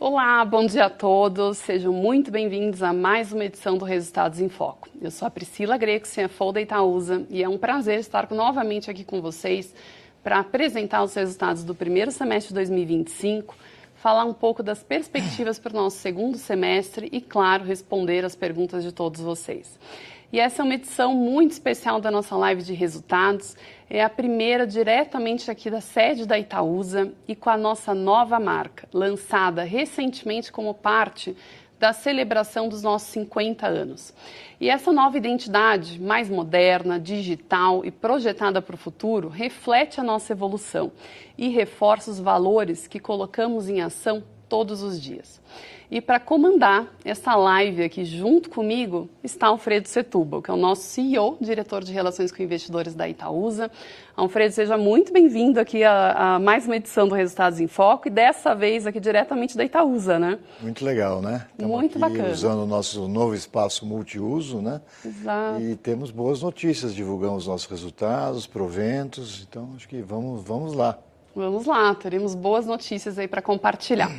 Olá, bom dia a todos. Sejam muito bem-vindos a mais uma edição do Resultados em Foco. Eu sou a Priscila Greco, CFO da Itaúsa, e é um prazer estar novamente aqui com vocês para apresentar os resultados do primeiro semestre de 2025, falar um pouco das perspectivas para o nosso segundo semestre e, claro, responder as perguntas de todos vocês. E essa é uma edição muito especial da nossa live de resultados. É a primeira diretamente aqui da sede da Itaúsa e com a nossa nova marca, lançada recentemente como parte da celebração dos nossos 50 anos. E essa nova identidade, mais moderna, digital e projetada para o futuro, reflete a nossa evolução e reforça os valores que colocamos em ação todos os dias. E para comandar essa live aqui junto comigo está Alfredo Setúbal, que é o nosso CEO, diretor de Relações com Investidores da Itaúsa. Alfredo, seja muito bem-vindo aqui a mais uma edição do Resultados em Foco e dessa vez aqui diretamente da Itaúsa, né? Muito legal, né? Estamos muito aqui bacana. Usando o nosso novo espaço multiuso, né? Exato. E temos boas notícias, divulgamos nossos resultados, proventos, então acho que vamos lá. Vamos lá, teremos boas notícias aí para compartilhar.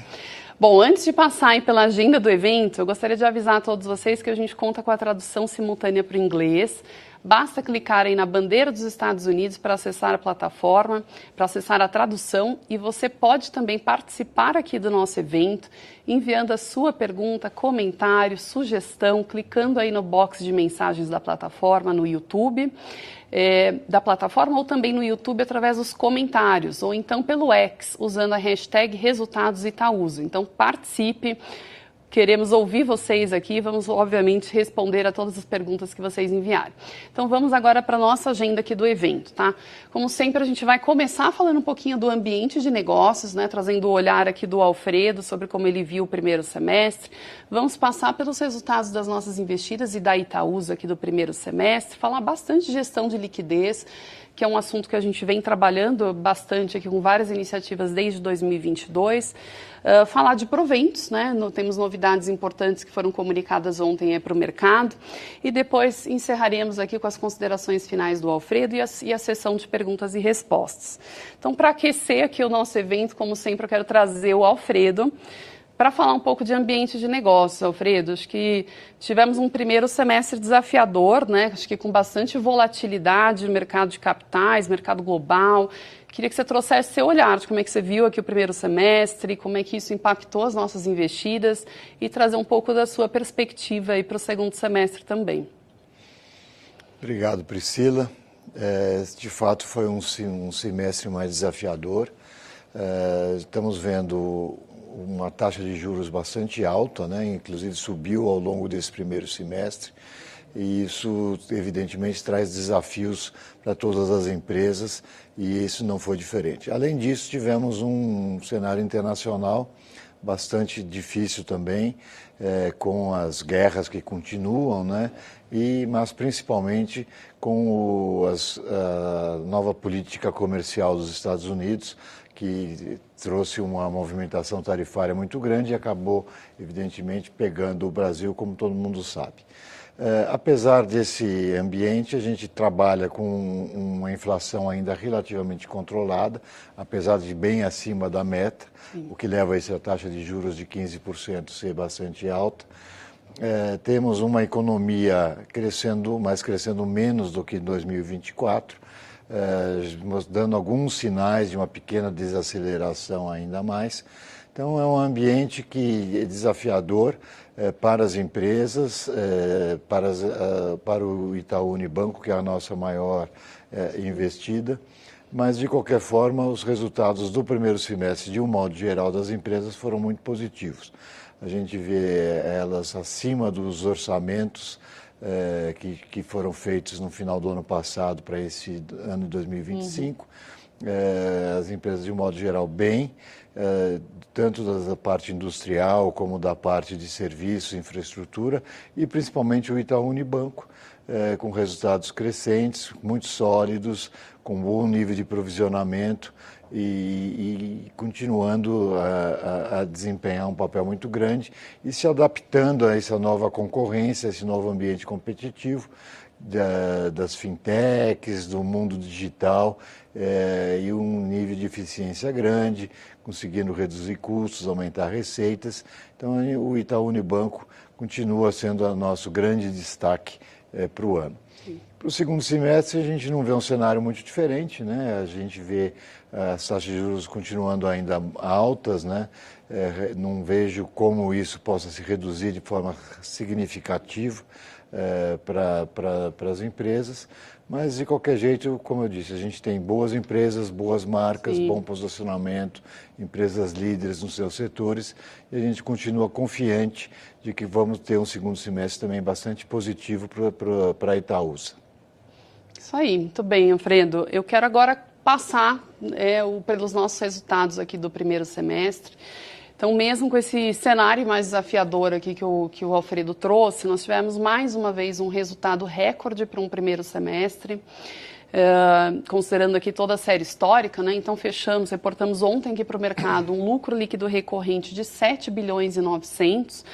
Bom, antes de passar aí pela agenda do evento, eu gostaria de avisar a todos vocês que a gente conta com a tradução simultânea para o inglês. Basta clicar aí na bandeira dos Estados Unidos para acessar a plataforma, para acessar a tradução, e você pode também participar aqui do nosso evento, enviando a sua pergunta, comentário, sugestão, clicando aí no box de mensagens da plataforma no YouTube, da plataforma, ou também no YouTube através dos comentários, ou então pelo X, usando a hashtag Resultados Itaúsa. Então participe. Queremos ouvir vocês aqui, vamos obviamente responder a todas as perguntas que vocês enviarem. Então vamos agora para a nossa agenda aqui do evento, tá? Como sempre, a gente vai começar falando um pouquinho do ambiente de negócios, né? Trazendo o olhar aqui do Alfredo sobre como ele viu o primeiro semestre. Vamos passar pelos resultados das nossas investidas e da Itaúsa aqui do primeiro semestre, falar bastante de gestão de liquidez, que é um assunto que a gente vem trabalhando bastante aqui com várias iniciativas desde 2022. Falar de proventos, né? Temos novidades importantes que foram comunicadas ontem para o mercado. E depois encerraremos aqui com as considerações finais do Alfredo e a sessão de perguntas e respostas. Então, para aquecer aqui o nosso evento, como sempre, eu quero trazer o Alfredo para falar um pouco de ambiente de negócios, Alfredo. Acho que tivemos um primeiro semestre desafiador, né? Acho que com bastante volatilidade no mercado de capitais, mercado global. Queria que você trouxesse seu olhar de como é que você viu aqui o primeiro semestre, como é que isso impactou as nossas investidas e trazer um pouco da sua perspectiva aí para o segundo semestre também. Obrigado, Priscila. De fato, foi um semestre mais desafiador. Estamos vendo uma taxa de juros bastante alta, né? Inclusive subiu ao longo desse primeiro semestre, e isso evidentemente traz desafios para todas as empresas, e isso não foi diferente. Além disso, tivemos um cenário internacional bastante difícil também, com as guerras que continuam, né? Mas principalmente com a nova política comercial dos Estados Unidos, que trouxe uma movimentação tarifária muito grande e acabou, evidentemente, pegando o Brasil, como todo mundo sabe. Apesar desse ambiente, a gente trabalha com uma inflação ainda relativamente controlada, apesar de bem acima da meta, o que leva a essa taxa de juros de 15% ser bastante alta. Temos uma economia crescendo, mas crescendo menos do que em 2024, dando alguns sinais de uma pequena desaceleração ainda mais. Então, é um ambiente que é desafiador para as empresas, para o Itaú Unibanco, que é a nossa maior investida, mas, de qualquer forma, os resultados do primeiro semestre, de um modo geral, das empresas foram muito positivos. A gente vê elas acima dos orçamentos que foram feitos no final do ano passado para esse ano de 2025. As empresas, de um modo geral, bem, tanto da parte industrial como da parte de serviços, infraestrutura, e principalmente o Itaú Unibanco, com resultados crescentes, muito sólidos, com bom nível de provisionamento e continuando a desempenhar um papel muito grande e se adaptando a essa nova concorrência, a esse novo ambiente competitivo das fintechs, do mundo digital, e um nível de eficiência grande, conseguindo reduzir custos, aumentar receitas. Então, o Itaú Unibanco continua sendo o nosso grande destaque para o ano. Para o segundo semestre, a gente não vê um cenário muito diferente, né? A gente vê as taxas de juros continuando ainda altas, né? Não vejo como isso possa se reduzir de forma significativa para as empresas, mas de qualquer jeito, como eu disse, a gente tem boas empresas, boas marcas, bom posicionamento, empresas líderes nos seus setores, e a gente continua confiante de que vamos ter um segundo semestre também bastante positivo para a Itaúsa. Isso aí, muito bem, Alfredo. Eu quero agora passar pelos nossos resultados aqui do primeiro semestre. Então, mesmo com esse cenário mais desafiador aqui que o Alfredo trouxe, nós tivemos mais uma vez um resultado recorde para um primeiro semestre, considerando aqui toda a série histórica, né? Então, reportamos ontem aqui para o mercado um lucro líquido recorrente de 7 bilhões e 900,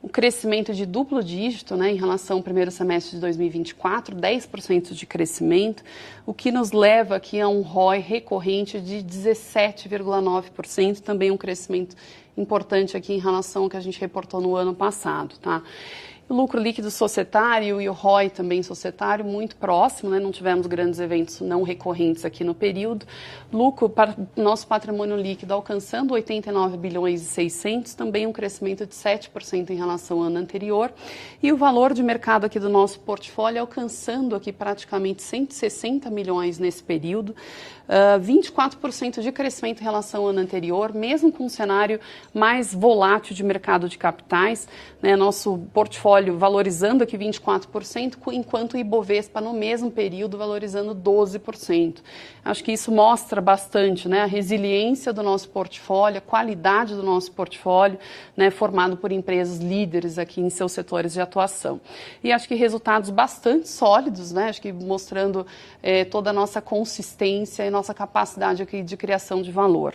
um crescimento de duplo dígito, né, em relação ao primeiro semestre de 2024, 10% de crescimento, o que nos leva aqui a um ROI recorrente de 17,9%, também um crescimento importante aqui em relação ao que a gente reportou no ano passado, tá? O lucro líquido societário e o ROI também societário muito próximo, né? Não tivemos grandes eventos não recorrentes aqui no período. Lucro para o nosso patrimônio líquido alcançando 89 bilhões e 600, também um crescimento de 7% em relação ao ano anterior. E o valor de mercado aqui do nosso portfólio alcançando aqui praticamente 160 milhões nesse período. 24% de crescimento em relação ao ano anterior, mesmo com um cenário mais volátil de mercado de capitais, né? Nosso portfólio valorizando aqui 24%, enquanto o Ibovespa no mesmo período valorizando 12%. Acho que isso mostra bastante, né, a resiliência do nosso portfólio, a qualidade do nosso portfólio, né, formado por empresas líderes aqui em seus setores de atuação. E acho que resultados bastante sólidos, né, acho que mostrando toda a nossa consistência e nossa capacidade aqui de criação de valor.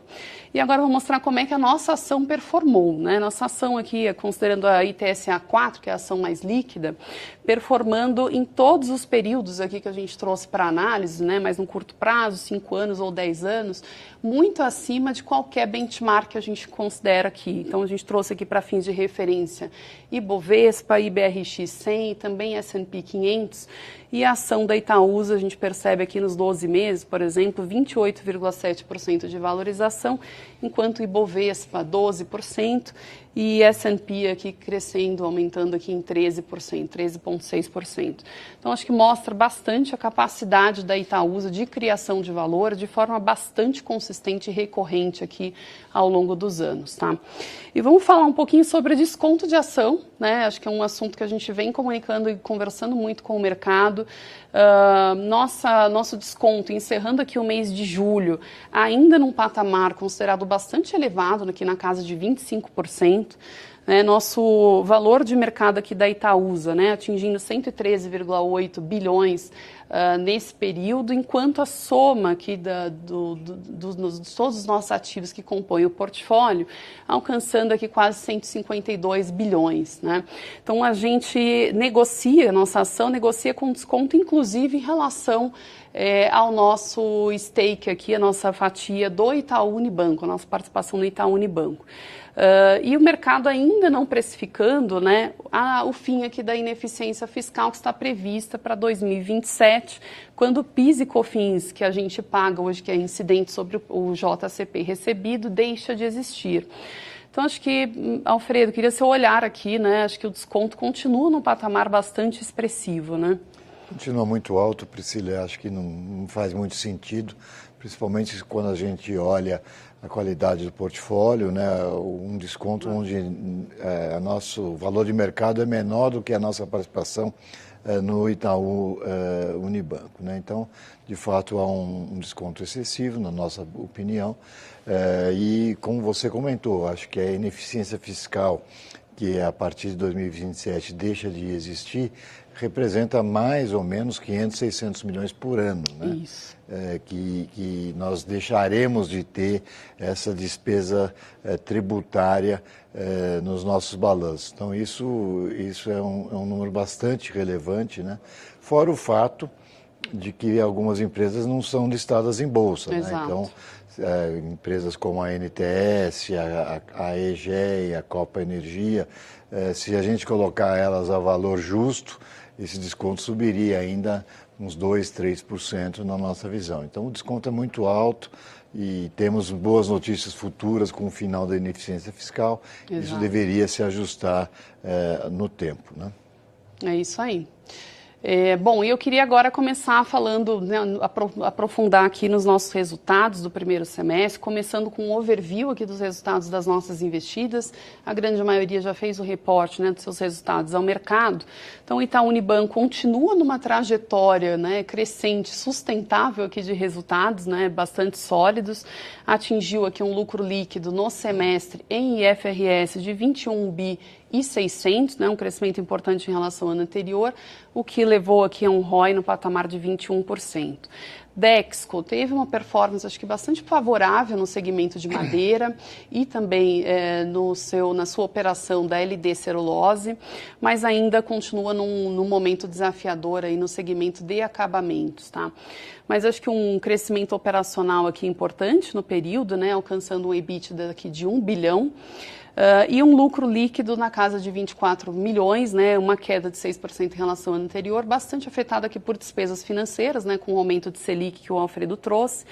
E agora eu vou mostrar como é que a nossa ação performou, né? Nossa ação aqui, considerando a ITSA 4, que é a ação mais líquida, performando em todos os períodos aqui que a gente trouxe para análise, né? Mas no curto prazo, 5 anos ou 10 anos, muito acima de qualquer benchmark que a gente considera aqui. Então, a gente trouxe aqui para fins de referência Ibovespa, IBRX 100 e também S&P 500. E a ação da Itaúsa, a gente percebe aqui nos 12 meses, por exemplo, 28,7% de valorização, enquanto o Ibovespa 12% e S&P aqui crescendo, aumentando aqui em 13%, 13,6%. Então, acho que mostra bastante a capacidade da Itaúsa de criação de valor de forma bastante consistente e recorrente aqui ao longo dos anos, tá? E vamos falar um pouquinho sobre desconto de ação, né? Acho que é um assunto que a gente vem comunicando e conversando muito com o mercado. Nosso desconto, encerrando aqui o mês de julho, ainda num patamar considerado bastante elevado, aqui na casa de 25%. Nosso valor de mercado aqui da Itaúsa, né, atingindo 113,8 bilhões nesse período, enquanto a soma aqui de todos os nossos ativos que compõem o portfólio, alcançando aqui quase 152 bilhões. Né? Então, a gente negocia, nossa ação negocia com desconto, inclusive em relação ao nosso stake aqui, a nossa fatia do Itaú Unibanco, a nossa participação no Itaú Unibanco. E o mercado ainda não precificando, né, o fim aqui da ineficiência fiscal que está prevista para 2027, quando o PIS e COFINS que a gente paga hoje, que é incidente sobre o JCP recebido, deixa de existir. Então, acho que, Alfredo, queria seu olhar aqui, né, acho que o desconto continua num patamar bastante expressivo, né? Continua muito alto, Priscila, acho que não faz muito sentido, principalmente quando a gente olha a qualidade do portfólio, né, um desconto onde o nosso valor de mercado é menor do que a nossa participação no Itaú Unibanco. Né? Então, de fato, há um desconto excessivo, na nossa opinião, e como você comentou, acho que a ineficiência fiscal que a partir de 2027 deixa de existir, representa mais ou menos 500, 600 milhões por ano, né? Isso. Que nós deixaremos de ter essa despesa tributária nos nossos balanços. Então, isso é um número bastante relevante, né? Fora o fato de que algumas empresas não são listadas em bolsa, né? Então, empresas como a NTS, a EGEA, a Copa Energia, se a gente colocar elas a valor justo, esse desconto subiria ainda uns 2%, 3% na nossa visão. Então, o desconto é muito alto e temos boas notícias futuras com o final da ineficiência fiscal. Exato. Isso deveria se ajustar no tempo, né? É isso aí. Bom, e eu queria agora começar falando, né, aprofundar aqui nos nossos resultados do primeiro semestre, começando com um overview aqui dos resultados das nossas investidas. A grande maioria já fez o reporte, né, dos seus resultados ao mercado. Então, o Itaú Unibanco continua numa trajetória, né, crescente, sustentável aqui de resultados, né, bastante sólidos. Atingiu aqui um lucro líquido no semestre em IFRS de 21 bi e 600, né, um crescimento importante em relação ao ano anterior, o que levou aqui a um ROI no patamar de 21%. Dexco teve uma performance, acho que bastante favorável no segmento de madeira e também na sua operação da LD Celulose, mas ainda continua num momento desafiador aí no segmento de acabamentos, tá? Mas acho que um crescimento operacional aqui importante no período, né, alcançando um EBITDA aqui de 1 bilhão, e um lucro líquido na casa de 24 milhões, né, uma queda de 6% em relação ao ano anterior, bastante afetada aqui por despesas financeiras, né, com o aumento de Selic que o Alfredo trouxe,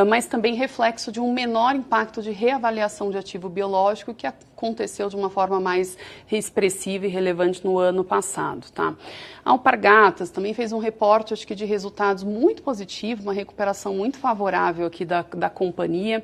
mas também reflexo de um menor impacto de reavaliação de ativo biológico que aconteceu de uma forma mais expressiva e relevante no ano passado, tá? A Alpargatas também fez um reporte, acho que de resultados muito positivo, uma recuperação muito favorável aqui da companhia,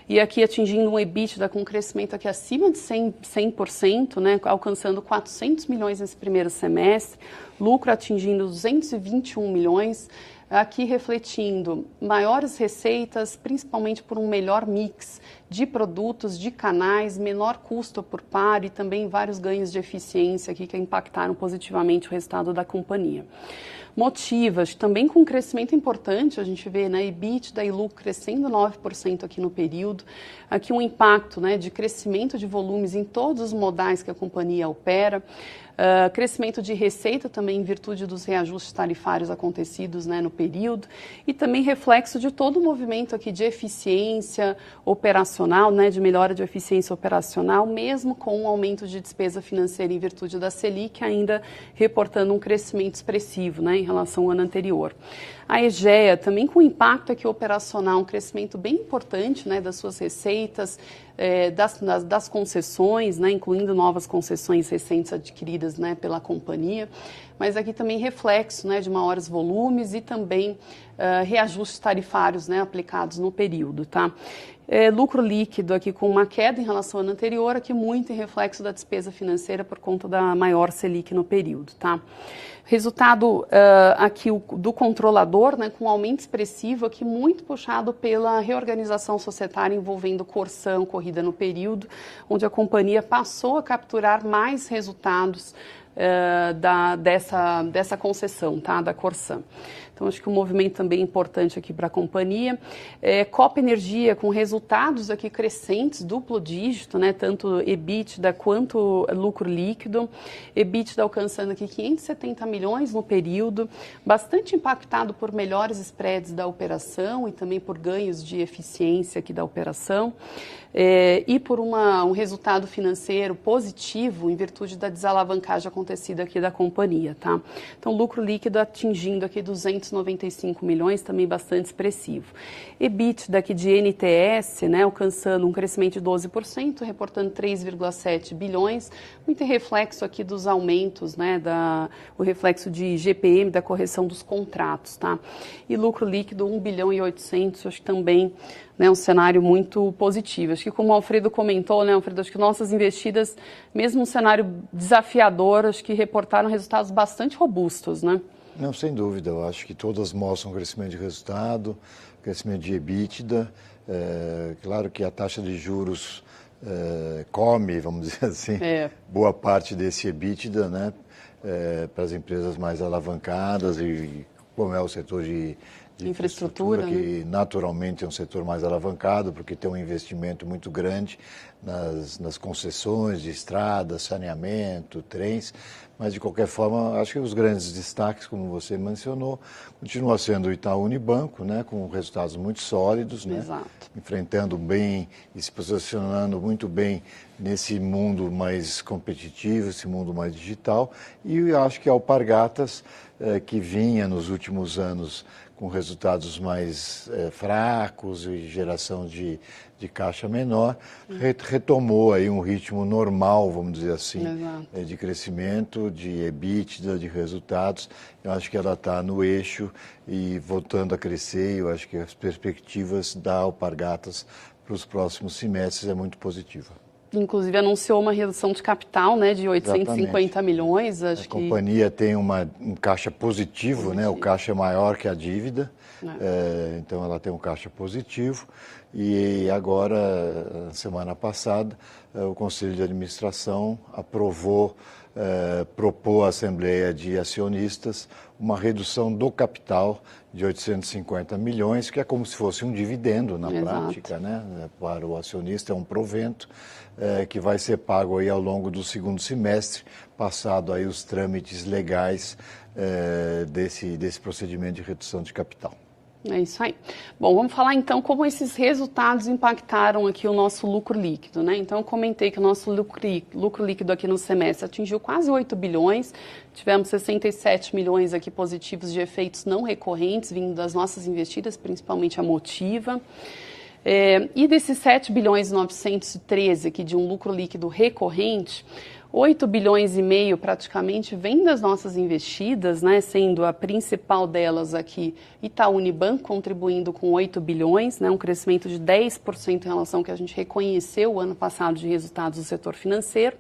e aqui atingindo um EBITDA com um crescimento aqui acima de 100%, né, alcançando 400 milhões nesse primeiro semestre, lucro atingindo 221 milhões, aqui refletindo maiores receitas, principalmente por um melhor mix de produtos, de canais, menor custo por par e também vários ganhos de eficiência aqui que impactaram positivamente o resultado da companhia. Motivas, também com um crescimento importante, a gente vê, né, EBITDA e lucro crescendo 9% aqui no período, aqui um impacto, né, de crescimento de volumes em todos os modais que a companhia opera, crescimento de receita também em virtude dos reajustes tarifários acontecidos, né, no período, e também reflexo de todo o movimento aqui de eficiência operacional, né, de melhora de eficiência operacional, mesmo com um aumento de despesa financeira em virtude da Selic, ainda reportando um crescimento expressivo, né, em relação ao ano anterior. A EGEA também com impacto aqui operacional, um crescimento bem importante, né, das suas receitas, das concessões, né, incluindo novas concessões recentes adquiridas, né, pela companhia, mas aqui também reflexo, né, de maiores volumes e também reajustes tarifários, né, aplicados no período, tá? Lucro líquido aqui com uma queda em relação ao ano anterior, aqui muito em reflexo da despesa financeira por conta da maior Selic no período, tá? Resultado aqui do controlador, né, com um aumento expressivo aqui muito puxado pela reorganização societária envolvendo Corsan, corrida no período, onde a companhia passou a capturar mais resultados dessa concessão, tá, da Corsan. Então, acho que um movimento também importante aqui para a companhia. Copa Energia, com resultados aqui crescentes, duplo dígito, né, tanto EBITDA quanto lucro líquido. EBITDA alcançando aqui 570 milhões no período, bastante impactado por melhores spreads da operação e também por ganhos de eficiência aqui da operação. E por um resultado financeiro positivo em virtude da desalavancagem acontecida aqui da companhia, tá? Então, lucro líquido atingindo aqui 295 milhões, também bastante expressivo. EBITDA aqui de NTS, né, alcançando um crescimento de 12%, reportando 3,7 bilhões, muito reflexo aqui dos aumentos, né, o reflexo de GPM, da correção dos contratos, tá? E lucro líquido 1 bilhão e 800, acho que também, né, um cenário muito positivo. Acho que como o Alfredo comentou, né, Alfredo, acho que nossas investidas, mesmo um cenário desafiador, acho que reportaram resultados bastante robustos, né? Não, sem dúvida. Eu acho que todas mostram crescimento de resultado, crescimento de EBITDA. Claro que a taxa de juros come, vamos dizer assim, boa parte desse EBITDA, né, para as empresas mais alavancadas, e como é o setor de infraestrutura, que naturalmente é um setor mais alavancado, porque tem um investimento muito grande nas concessões de estradas, saneamento, trens, mas de qualquer forma, acho que os grandes destaques, como você mencionou, continua sendo o Itaú Unibanco, né, com resultados muito sólidos, né, enfrentando bem e se posicionando muito bem nesse mundo mais competitivo, esse mundo mais digital, e acho que a Alpargatas, que vinha nos últimos anos com resultados mais fracos e geração de caixa menor, retomou aí um ritmo normal, vamos dizer assim, de crescimento, de EBITDA, de resultados. Eu acho que ela está no eixo e voltando a crescer. Eu acho que as perspectivas da Alpargatas para os próximos semestres é muito positiva. Inclusive anunciou uma redução de capital, né, de 850 milhões. Acho que a companhia tem um caixa positivo, né, o caixa é maior que a dívida, então ela tem um caixa positivo. E agora, semana passada, o Conselho de Administração propôs à Assembleia de Acionistas uma redução do capital de 850 milhões, que é como se fosse um dividendo na prática, né? Para o acionista, é um provento que vai ser pago aí ao longo do segundo semestre, passado aí os trâmites legais desse procedimento de redução de capital. É isso aí. Bom, vamos falar então como esses resultados impactaram aqui o nosso lucro líquido, né? Então, eu comentei que o nosso lucro líquido aqui no semestre atingiu quase 8 bilhões, tivemos 67 milhões aqui positivos de efeitos não recorrentes, vindo das nossas investidas, principalmente a Motiva. E desses 7 bilhões e 913 aqui de um lucro líquido recorrente, 8 bilhões e meio praticamente vem das nossas investidas, né, sendo a principal delas aqui Itaú Unibanco, contribuindo com 8 bilhões, né, um crescimento de 10% em relação ao que a gente reconheceu o ano passado de resultados do setor financeiro.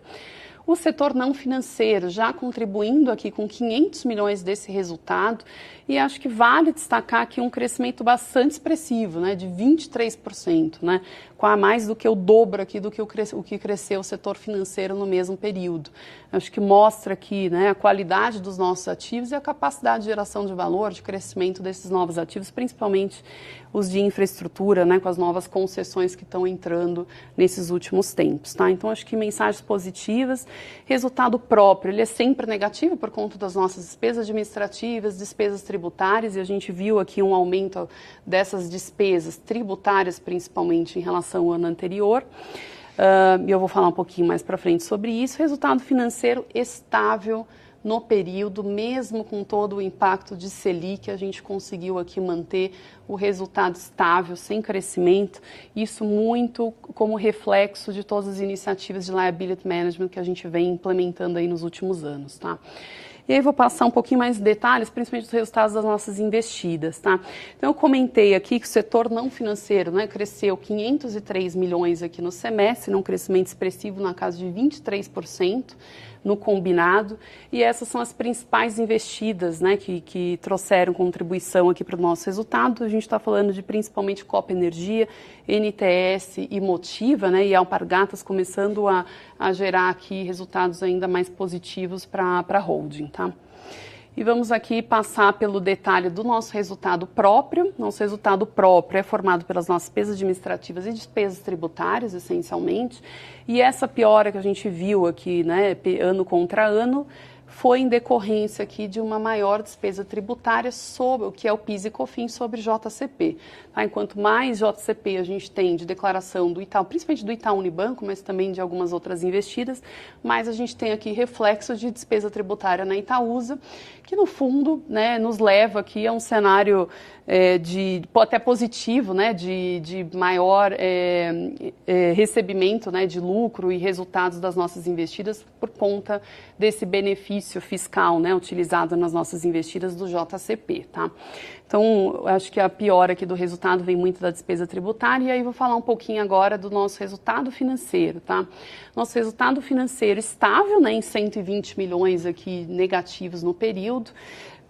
O setor não financeiro já contribuindo aqui com 500 milhões desse resultado, e acho que vale destacar aqui um crescimento bastante expressivo, né, de 23%, né, com mais do que o dobro aqui do que o que cresceu o setor financeiro no mesmo período. Acho que mostra aqui, né, a qualidade dos nossos ativos e a capacidade de geração de valor, de crescimento desses novos ativos, principalmente os de infraestrutura, né, com as novas concessões que estão entrando nesses últimos tempos, tá? Então, acho que mensagens positivas. Resultado próprio, ele é sempre negativo por conta das nossas despesas administrativas, despesas tributárias, e a gente viu aqui um aumento dessas despesas tributárias, principalmente em relação ao ano anterior. E eu vou falar um pouquinho mais para frente sobre isso. Resultado financeiro estável no período, mesmo com todo o impacto de Selic, a gente conseguiu aqui manter o resultado estável, sem crescimento, isso muito como reflexo de todas as iniciativas de liability management que a gente vem implementando aí nos últimos anos, tá? E aí eu vou passar um pouquinho mais de detalhes, principalmente dos resultados das nossas investidas, tá? Então eu comentei aqui que o setor não financeiro, né, cresceu 503 milhões aqui no semestre, um crescimento expressivo na casa de 23%, no combinado, e essas são as principais investidas, né, que trouxeram contribuição aqui para o nosso resultado. A gente está falando de principalmente Copa Energia, NTS e Motiva, né, e Alpargatas começando a gerar aqui resultados ainda mais positivos para a holding, tá? E vamos aqui passar pelo detalhe do nosso resultado próprio. Nosso resultado próprio é formado pelas nossas despesas administrativas e despesas tributárias, essencialmente. E essa piora que a gente viu aqui, né, ano contra ano, foi em decorrência aqui de uma maior despesa tributária sobre o que é o PIS e COFINS sobre JCP. Tá? Enquanto mais JCP a gente tem de declaração do Itaú, principalmente do Itaú Unibanco, mas também de algumas outras investidas, mais a gente tem aqui reflexo de despesa tributária na Itaúsa, que no fundo, né, nos leva aqui a um cenário até positivo, né, de maior recebimento, né, de lucro e resultados das nossas investidas por conta desse benefício fiscal, né, utilizado nas nossas investidas do JCP, tá? Então, acho que a piora aqui do resultado vem muito da despesa tributária, e aí vou falar um pouquinho agora do nosso resultado financeiro, tá? Nosso resultado financeiro estável, né, em 120 milhões aqui negativos no período,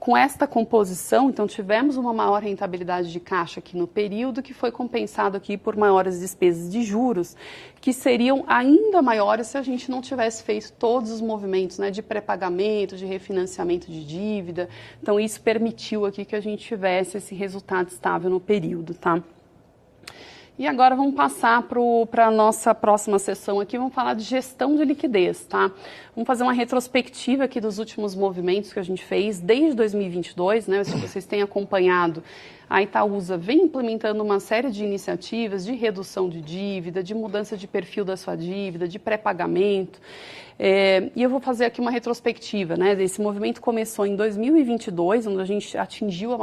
Com esta composição, então, tivemos uma maior rentabilidade de caixa aqui no período, que foi compensado aqui por maiores despesas de juros, que seriam ainda maiores se a gente não tivesse feito todos os movimentos, né, de pré-pagamento, de refinanciamento de dívida. Então, isso permitiu aqui que a gente tivesse esse resultado estável no período, tá? E agora vamos passar para a nossa próxima sessão aqui, vamos falar de gestão de liquidez, tá? Vamos fazer uma retrospectiva aqui dos últimos movimentos que a gente fez desde 2022, né? Se vocês têm acompanhado, a Itaúsa vem implementando uma série de iniciativas de redução de dívida, de mudança de perfil da sua dívida, de pré-pagamento. E eu vou fazer aqui uma retrospectiva, né? Esse movimento começou em 2022, onde a gente atingiu a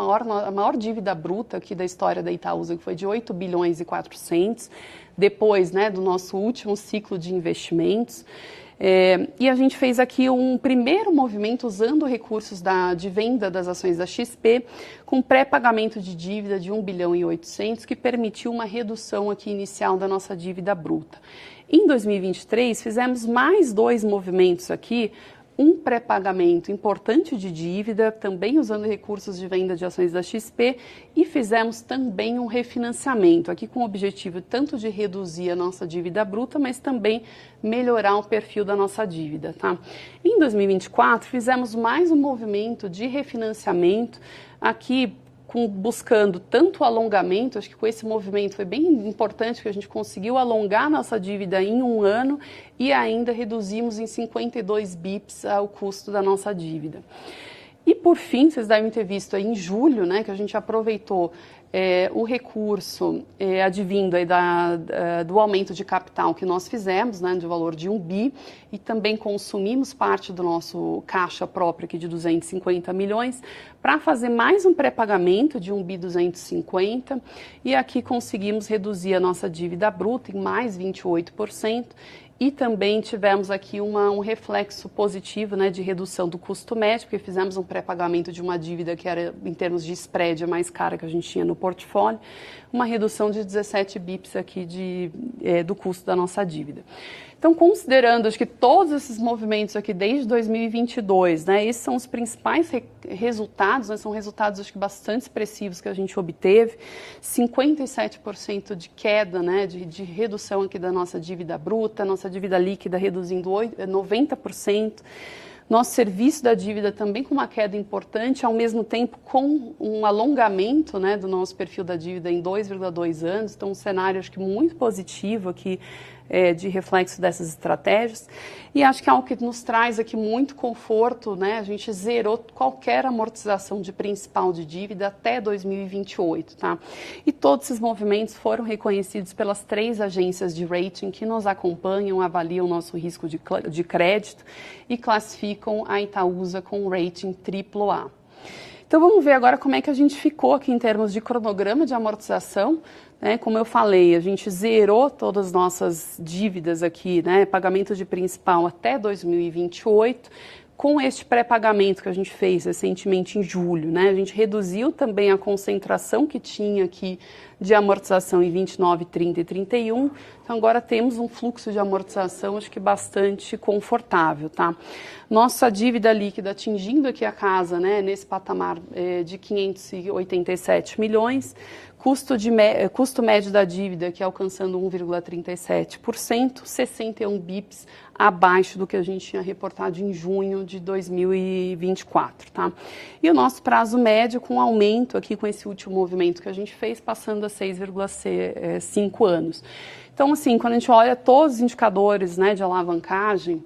maior dívida bruta aqui da história da Itaúsa, que foi de 8 bilhões e 400, depois, né, do nosso último ciclo de investimentos. E a gente fez aqui um primeiro movimento usando recursos de venda das ações da XP, com pré-pagamento de dívida de 1 bilhão e 800, que permitiu uma redução aqui inicial da nossa dívida bruta. Em 2023, fizemos mais 2 movimentos aqui, um pré-pagamento importante de dívida, também usando recursos de venda de ações da XP, e fizemos também um refinanciamento, aqui com o objetivo tanto de reduzir a nossa dívida bruta, mas também melhorar o perfil da nossa dívida, tá? Em 2024, fizemos mais um movimento de refinanciamento, aqui buscando tanto o alongamento, acho que com esse movimento foi bem importante que a gente conseguiu alongar nossa dívida em 1 ano e ainda reduzimos em 52 bips o custo da nossa dívida. E por fim, vocês devem ter visto aí em julho, né, que a gente aproveitou o recurso advindo aí do aumento de capital que nós fizemos, né, de valor de 1 bi, e também consumimos parte do nosso caixa próprio aqui de 250 milhões para fazer mais um pré-pagamento de 1 bi 250, e aqui conseguimos reduzir a nossa dívida bruta em mais 28%, e também tivemos aqui um reflexo positivo, né, de redução do custo médio, porque fizemos um pré-pagamento de uma dívida que era, em termos de spread, a mais cara que a gente tinha no portfólio, uma redução de 17 bips aqui do custo da nossa dívida. Então, considerando, acho que todos esses movimentos aqui desde 2022, né, esses são os principais resultados, né, são resultados, acho que bastante expressivos que a gente obteve, 57% de queda, né, de redução aqui da nossa dívida bruta, nossa dívida líquida reduzindo 90%, nosso serviço da dívida também com uma queda importante, ao mesmo tempo com um alongamento, né, do nosso perfil da dívida em 2,2 anos, então um cenário, acho que muito positivo aqui, de reflexo dessas estratégias, e acho que é algo que nos traz aqui muito conforto, né? A gente zerou qualquer amortização de principal de dívida até 2028, tá? E todos esses movimentos foram reconhecidos pelas 3 agências de rating que nos acompanham, avaliam o nosso risco de crédito e classificam a Itaúsa com rating AAA. Então vamos ver agora como é que a gente ficou aqui em termos de cronograma de amortização. Como eu falei, a gente zerou todas as nossas dívidas aqui, né, pagamento de principal até 2028, com este pré-pagamento que a gente fez recentemente em julho, né, a gente reduziu também a concentração que tinha aqui de amortização em 29, 30 e 31, então agora temos um fluxo de amortização, acho que bastante confortável, tá? Nossa dívida líquida atingindo aqui a casa, né, nesse patamar de 587 milhões, custo médio da dívida que alcançando 1,37%, 61 bips abaixo do que a gente tinha reportado em junho de 2024, tá? E o nosso prazo médio com aumento aqui com esse último movimento que a gente fez, passando a 6,5 anos. Então, assim, quando a gente olha todos os indicadores, né, de alavancagem,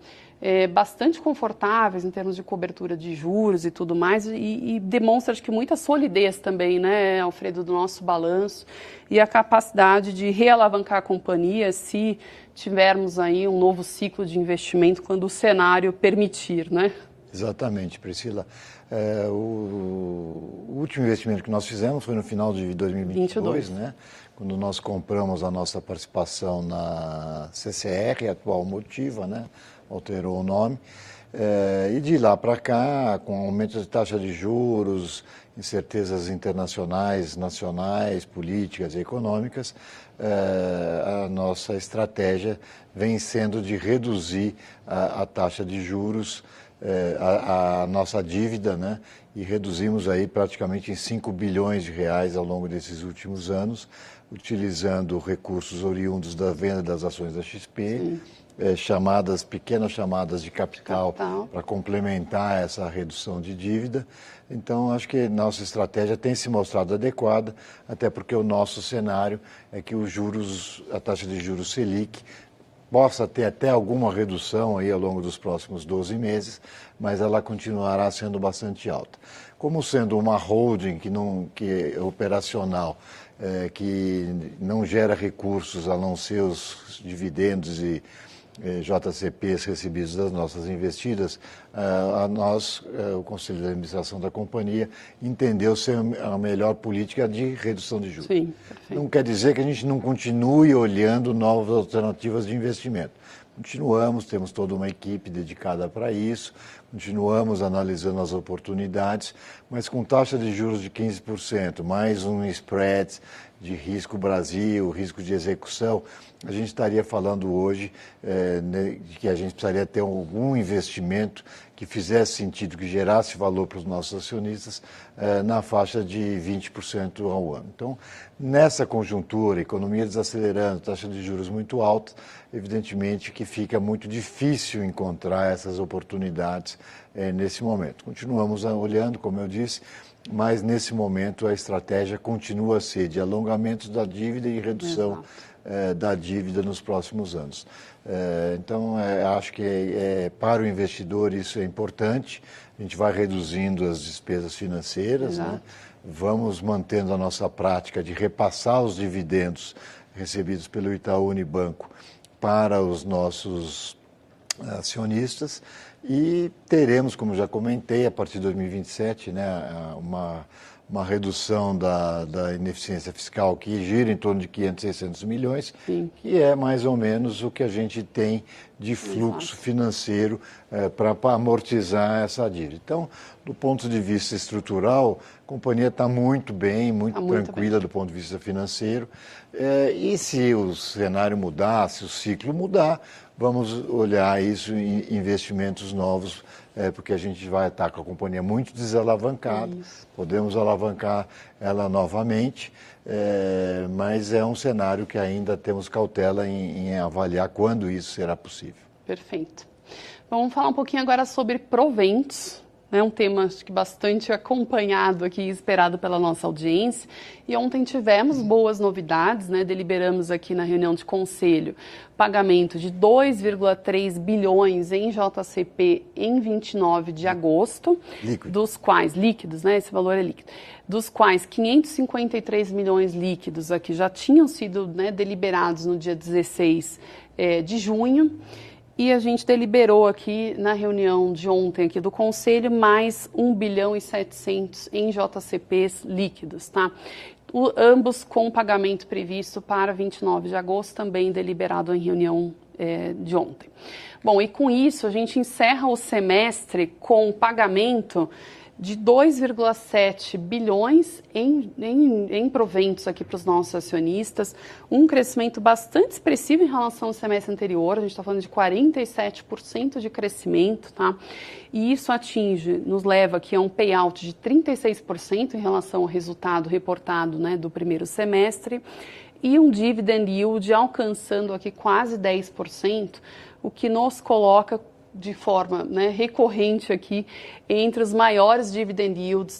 bastante confortáveis em termos de cobertura de juros e tudo mais, e demonstra, acho que, muita solidez também, né, Alfredo, do nosso balanço e a capacidade de realavancar a companhia se tivermos aí um novo ciclo de investimento quando o cenário permitir, né? Exatamente, Priscila. O último investimento que nós fizemos foi no final de 2022, né? Quando nós compramos a nossa participação na CCR, atual Motiva, né? Alterou o nome. E de lá para cá, com aumento de taxa de juros, incertezas internacionais, nacionais, políticas e econômicas, a nossa estratégia vem sendo de reduzir a taxa de juros a nossa dívida, né? E reduzimos aí praticamente em 5 bilhões de reais ao longo desses últimos anos, utilizando recursos oriundos da venda das ações da XP, pequenas chamadas de capital para complementar essa redução de dívida. Então, acho que nossa estratégia tem se mostrado adequada, até porque o nosso cenário é que a taxa de juros Selic possa ter até alguma redução aí ao longo dos próximos 12 meses, mas ela continuará sendo bastante alta. Como sendo uma holding que é operacional, que não gera recursos a não ser os dividendos e JCPs recebidos das nossas investidas, o Conselho de Administração da companhia entendeu ser a melhor política de redução de juros. Sim, não quer dizer que a gente não continue olhando novas alternativas de investimento. Continuamos, temos toda uma equipe dedicada para isso, continuamos analisando as oportunidades, mas com taxa de juros de 15%, mais um spread de risco Brasil, risco de execução, a gente estaria falando hoje de que a gente precisaria ter algum investimento que fizesse sentido, que gerasse valor para os nossos acionistas na faixa de 20% ao ano. Então, nessa conjuntura, economia desacelerando, taxa de juros muito alta, evidentemente que fica muito difícil encontrar essas oportunidades nesse momento. Continuamos olhando, como eu disse, mas nesse momento a estratégia continua a ser de alongamento da dívida e redução da dívida nos próximos anos. Então, acho que para o investidor isso é importante, a gente vai reduzindo as despesas financeiras, né? Vamos mantendo a nossa prática de repassar os dividendos recebidos pelo Itaú Unibanco para os nossos acionistas e teremos, como já comentei, a partir de 2027, né, uma redução da ineficiência fiscal que gira em torno de 500, 600 milhões, que é mais ou menos o que a gente tem de fluxo financeiro para amortizar essa dívida. Então, do ponto de vista estrutural, a companhia está muito bem, muito tranquila do ponto de vista financeiro. E se o cenário mudar, se o ciclo mudar, vamos olhar isso em investimentos novos, porque a gente vai estar com a companhia muito desalavancada, podemos alavancar ela novamente, mas é um cenário que ainda temos cautela em avaliar quando isso será possível. Perfeito. Vamos falar um pouquinho agora sobre proventos. É um tema acho que bastante acompanhado aqui e esperado pela nossa audiência. E ontem tivemos boas novidades, né? Deliberamos aqui na reunião de conselho pagamento de 2,3 bilhões em JCP em 29 de agosto, dos quais, líquidos, né? Esse valor é líquido, dos quais 553 milhões líquidos aqui já tinham sido, né, deliberados no dia 16 de junho. E a gente deliberou aqui na reunião de ontem aqui do Conselho mais 1 bilhão e 700 em JCPs líquidos, tá? Ambos com pagamento previsto para 29 de agosto, também deliberado em reunião de ontem. Bom, e com isso a gente encerra o semestre com pagamento de 2,7 bilhões em proventos aqui para os nossos acionistas, um crescimento bastante expressivo em relação ao semestre anterior, a gente está falando de 47% de crescimento, tá? E isso nos leva aqui a um payout de 36% em relação ao resultado reportado, né, do primeiro semestre, e um dividend yield alcançando aqui quase 10%, o que nos coloca de forma, né, recorrente aqui entre os maiores dividend yields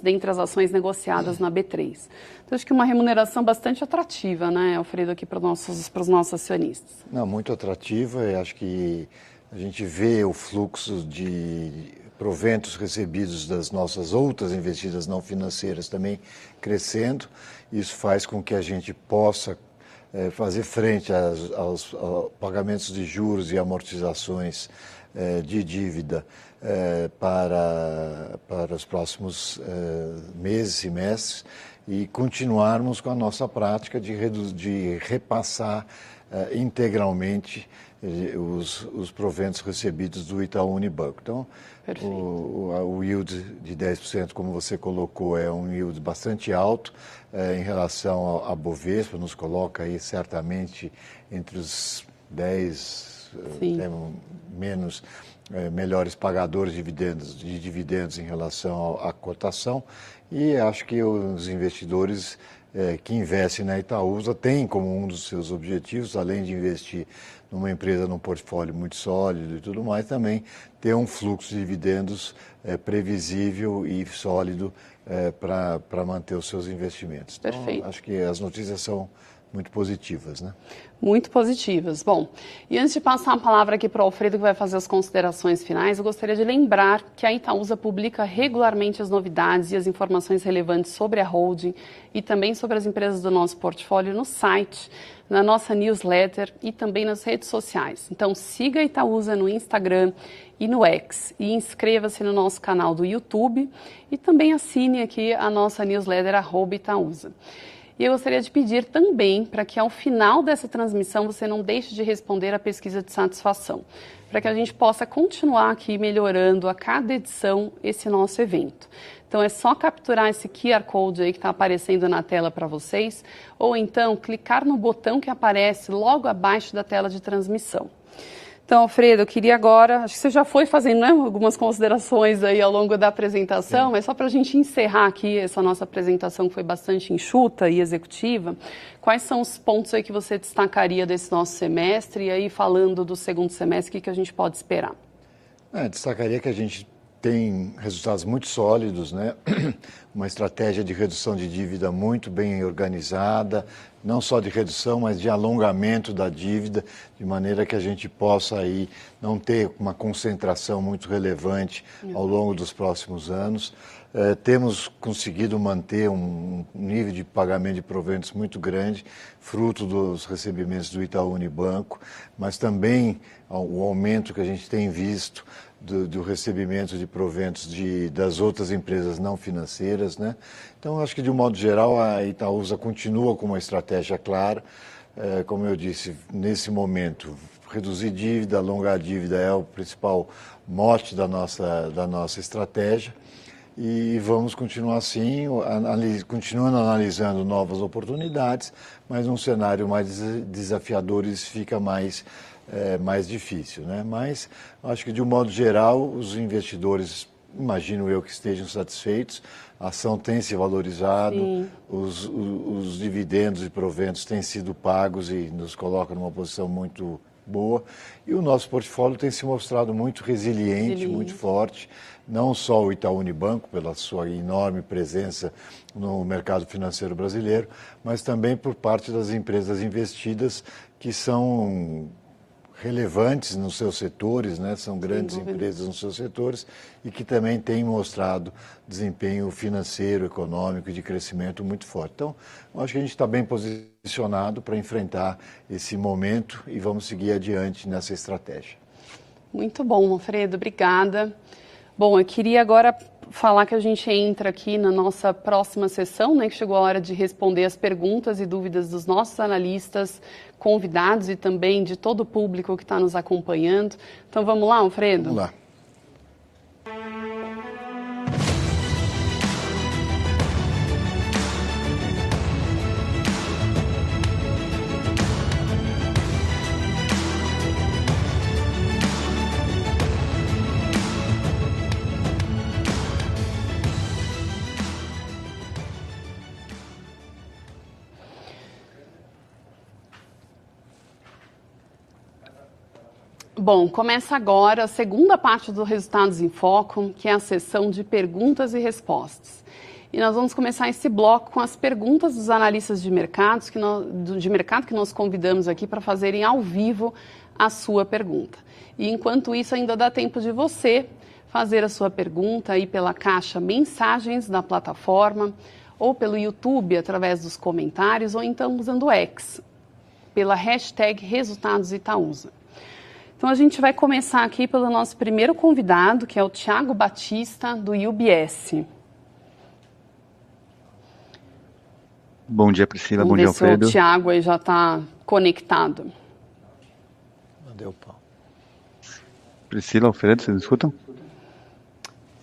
dentre as ações negociadas na B3. Então, acho que uma remuneração bastante atrativa, né, Alfredo, aqui para os nossos acionistas. Não, muito atrativa. Eu acho que a gente vê o fluxo de proventos recebidos das nossas outras investidas não financeiras também crescendo. Isso faz com que a gente possa fazer frente aos pagamentos de juros e amortizações de dívida para os próximos meses, semestres, e continuarmos com a nossa prática de repassar integralmente os proventos recebidos do Itaú Unibanco. Então, o yield de 10%, como você colocou, é um yield bastante alto em relação à Bovespa, nos coloca aí certamente entre os 10 temos menos melhores pagadores de dividendos em relação à cotação, e acho que os investidores que investem na Itaúsa têm como um dos seus objetivos, além de investir numa empresa num portfólio muito sólido e tudo mais, também ter um fluxo de dividendos previsível e sólido para manter os seus investimentos. Então, perfeito. Acho que as notícias são muito positivas, né? Muito positivas. Bom, e antes de passar a palavra aqui para o Alfredo, que vai fazer as considerações finais, eu gostaria de lembrar que a Itaúsa publica regularmente as novidades e as informações relevantes sobre a holding e também sobre as empresas do nosso portfólio no site, na nossa newsletter e também nas redes sociais. Então, siga a Itaúsa no Instagram e no X e inscreva-se no nosso canal do YouTube e também assine aqui a nossa newsletter @Itaúsa. E eu gostaria de pedir também para que ao final dessa transmissão você não deixe de responder a pesquisa de satisfação, para que a gente possa continuar aqui melhorando a cada edição esse nosso evento. Então é só capturar esse QR Code aí que está aparecendo na tela para vocês, ou então clicar no botão que aparece logo abaixo da tela de transmissão. Então, Alfredo, eu queria agora, acho que você já foi fazendo, né, algumas considerações aí ao longo da apresentação, sim, mas só para a gente encerrar aqui essa nossa apresentação que foi bastante enxuta e executiva, quais são os pontos aí que você destacaria desse nosso semestre e aí falando do segundo semestre, o que a gente pode esperar? Destacaria que a gente tem resultados muito sólidos, né? Uma estratégia de redução de dívida muito bem organizada, não só de redução, mas de alongamento da dívida, de maneira que a gente possa aí não ter uma concentração muito relevante ao longo dos próximos anos. Temos conseguido manter um nível de pagamento de proventos muito grande, fruto dos recebimentos do Itaú Unibanco, mas também o aumento que a gente tem visto do recebimento de proventos das outras empresas não financeiras, né? Então, acho que de um modo geral a Itaúsa continua com uma estratégia clara. Como eu disse, nesse momento, reduzir dívida, alongar a dívida é o principal mote da nossa estratégia. E vamos continuar assim, continuando analisando novas oportunidades, mas num cenário mais desafiador isso fica mais difícil, né? Mas acho que de um modo geral os investidores, imagino eu, que estejam satisfeitos, a ação tem se valorizado, os dividendos e proventos têm sido pagos e nos colocam numa posição muito boa, e o nosso portfólio tem se mostrado muito resiliente, muito forte, não só o Itaú Unibanco, pela sua enorme presença no mercado financeiro brasileiro, mas também por parte das empresas investidas que são relevantes nos seus setores, né? São grandes empresas nos seus setores e que também têm mostrado desempenho financeiro, econômico e de crescimento muito forte. Então, eu acho que a gente está bem posicionado para enfrentar esse momento e vamos seguir adiante nessa estratégia. Muito bom, Alfredo, obrigada. Bom, eu queria agora falar que a gente entra aqui na nossa próxima sessão, né, que chegou a hora de responder as perguntas e dúvidas dos nossos analistas, convidados e também de todo o público que está nos acompanhando. Então vamos lá, Alfredo? Vamos lá. Bom, começa agora a segunda parte do Resultados em Foco, que é a sessão de perguntas e respostas. E nós vamos começar esse bloco com as perguntas dos analistas de mercado que nós convidamos aqui para fazerem ao vivo a sua pergunta. E enquanto isso, ainda dá tempo de você fazer a sua pergunta aí pela caixa mensagens da plataforma, ou pelo YouTube através dos comentários, ou então usando o X, pela hashtag Resultados Itaúsa. Então, a gente vai começar aqui pelo nosso primeiro convidado, que é o Thiago Batista, do UBS. Bom dia, Priscila. Bom dia, Alfredo. Vamos ver se o Thiago aí já está conectado. Deu pau. Priscila, Alfredo, vocês me escutam?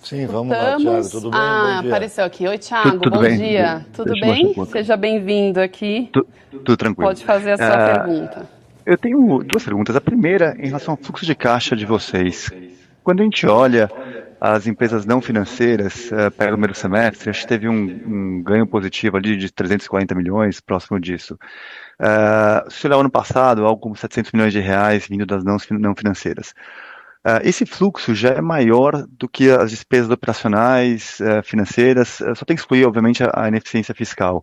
Sim, vamos lá, Thiago. Tudo bem? Bom dia. Apareceu aqui. Oi, Thiago. Tudo bom bem? dia. Tudo bem? Seja bem-vindo aqui. Tudo tranquilo. Pode fazer a sua pergunta. Eu tenho duas perguntas. A primeira, em relação ao fluxo de caixa de vocês. Quando a gente olha as empresas não financeiras, pega o primeiro semestre, acho que teve um ganho positivo ali de 340 milhões, próximo disso. Se olhar o ano passado, algo como 700 milhões de reais vindo das não financeiras. Esse fluxo já é maior do que as despesas operacionais, financeiras, só tem que excluir, obviamente, a ineficiência fiscal.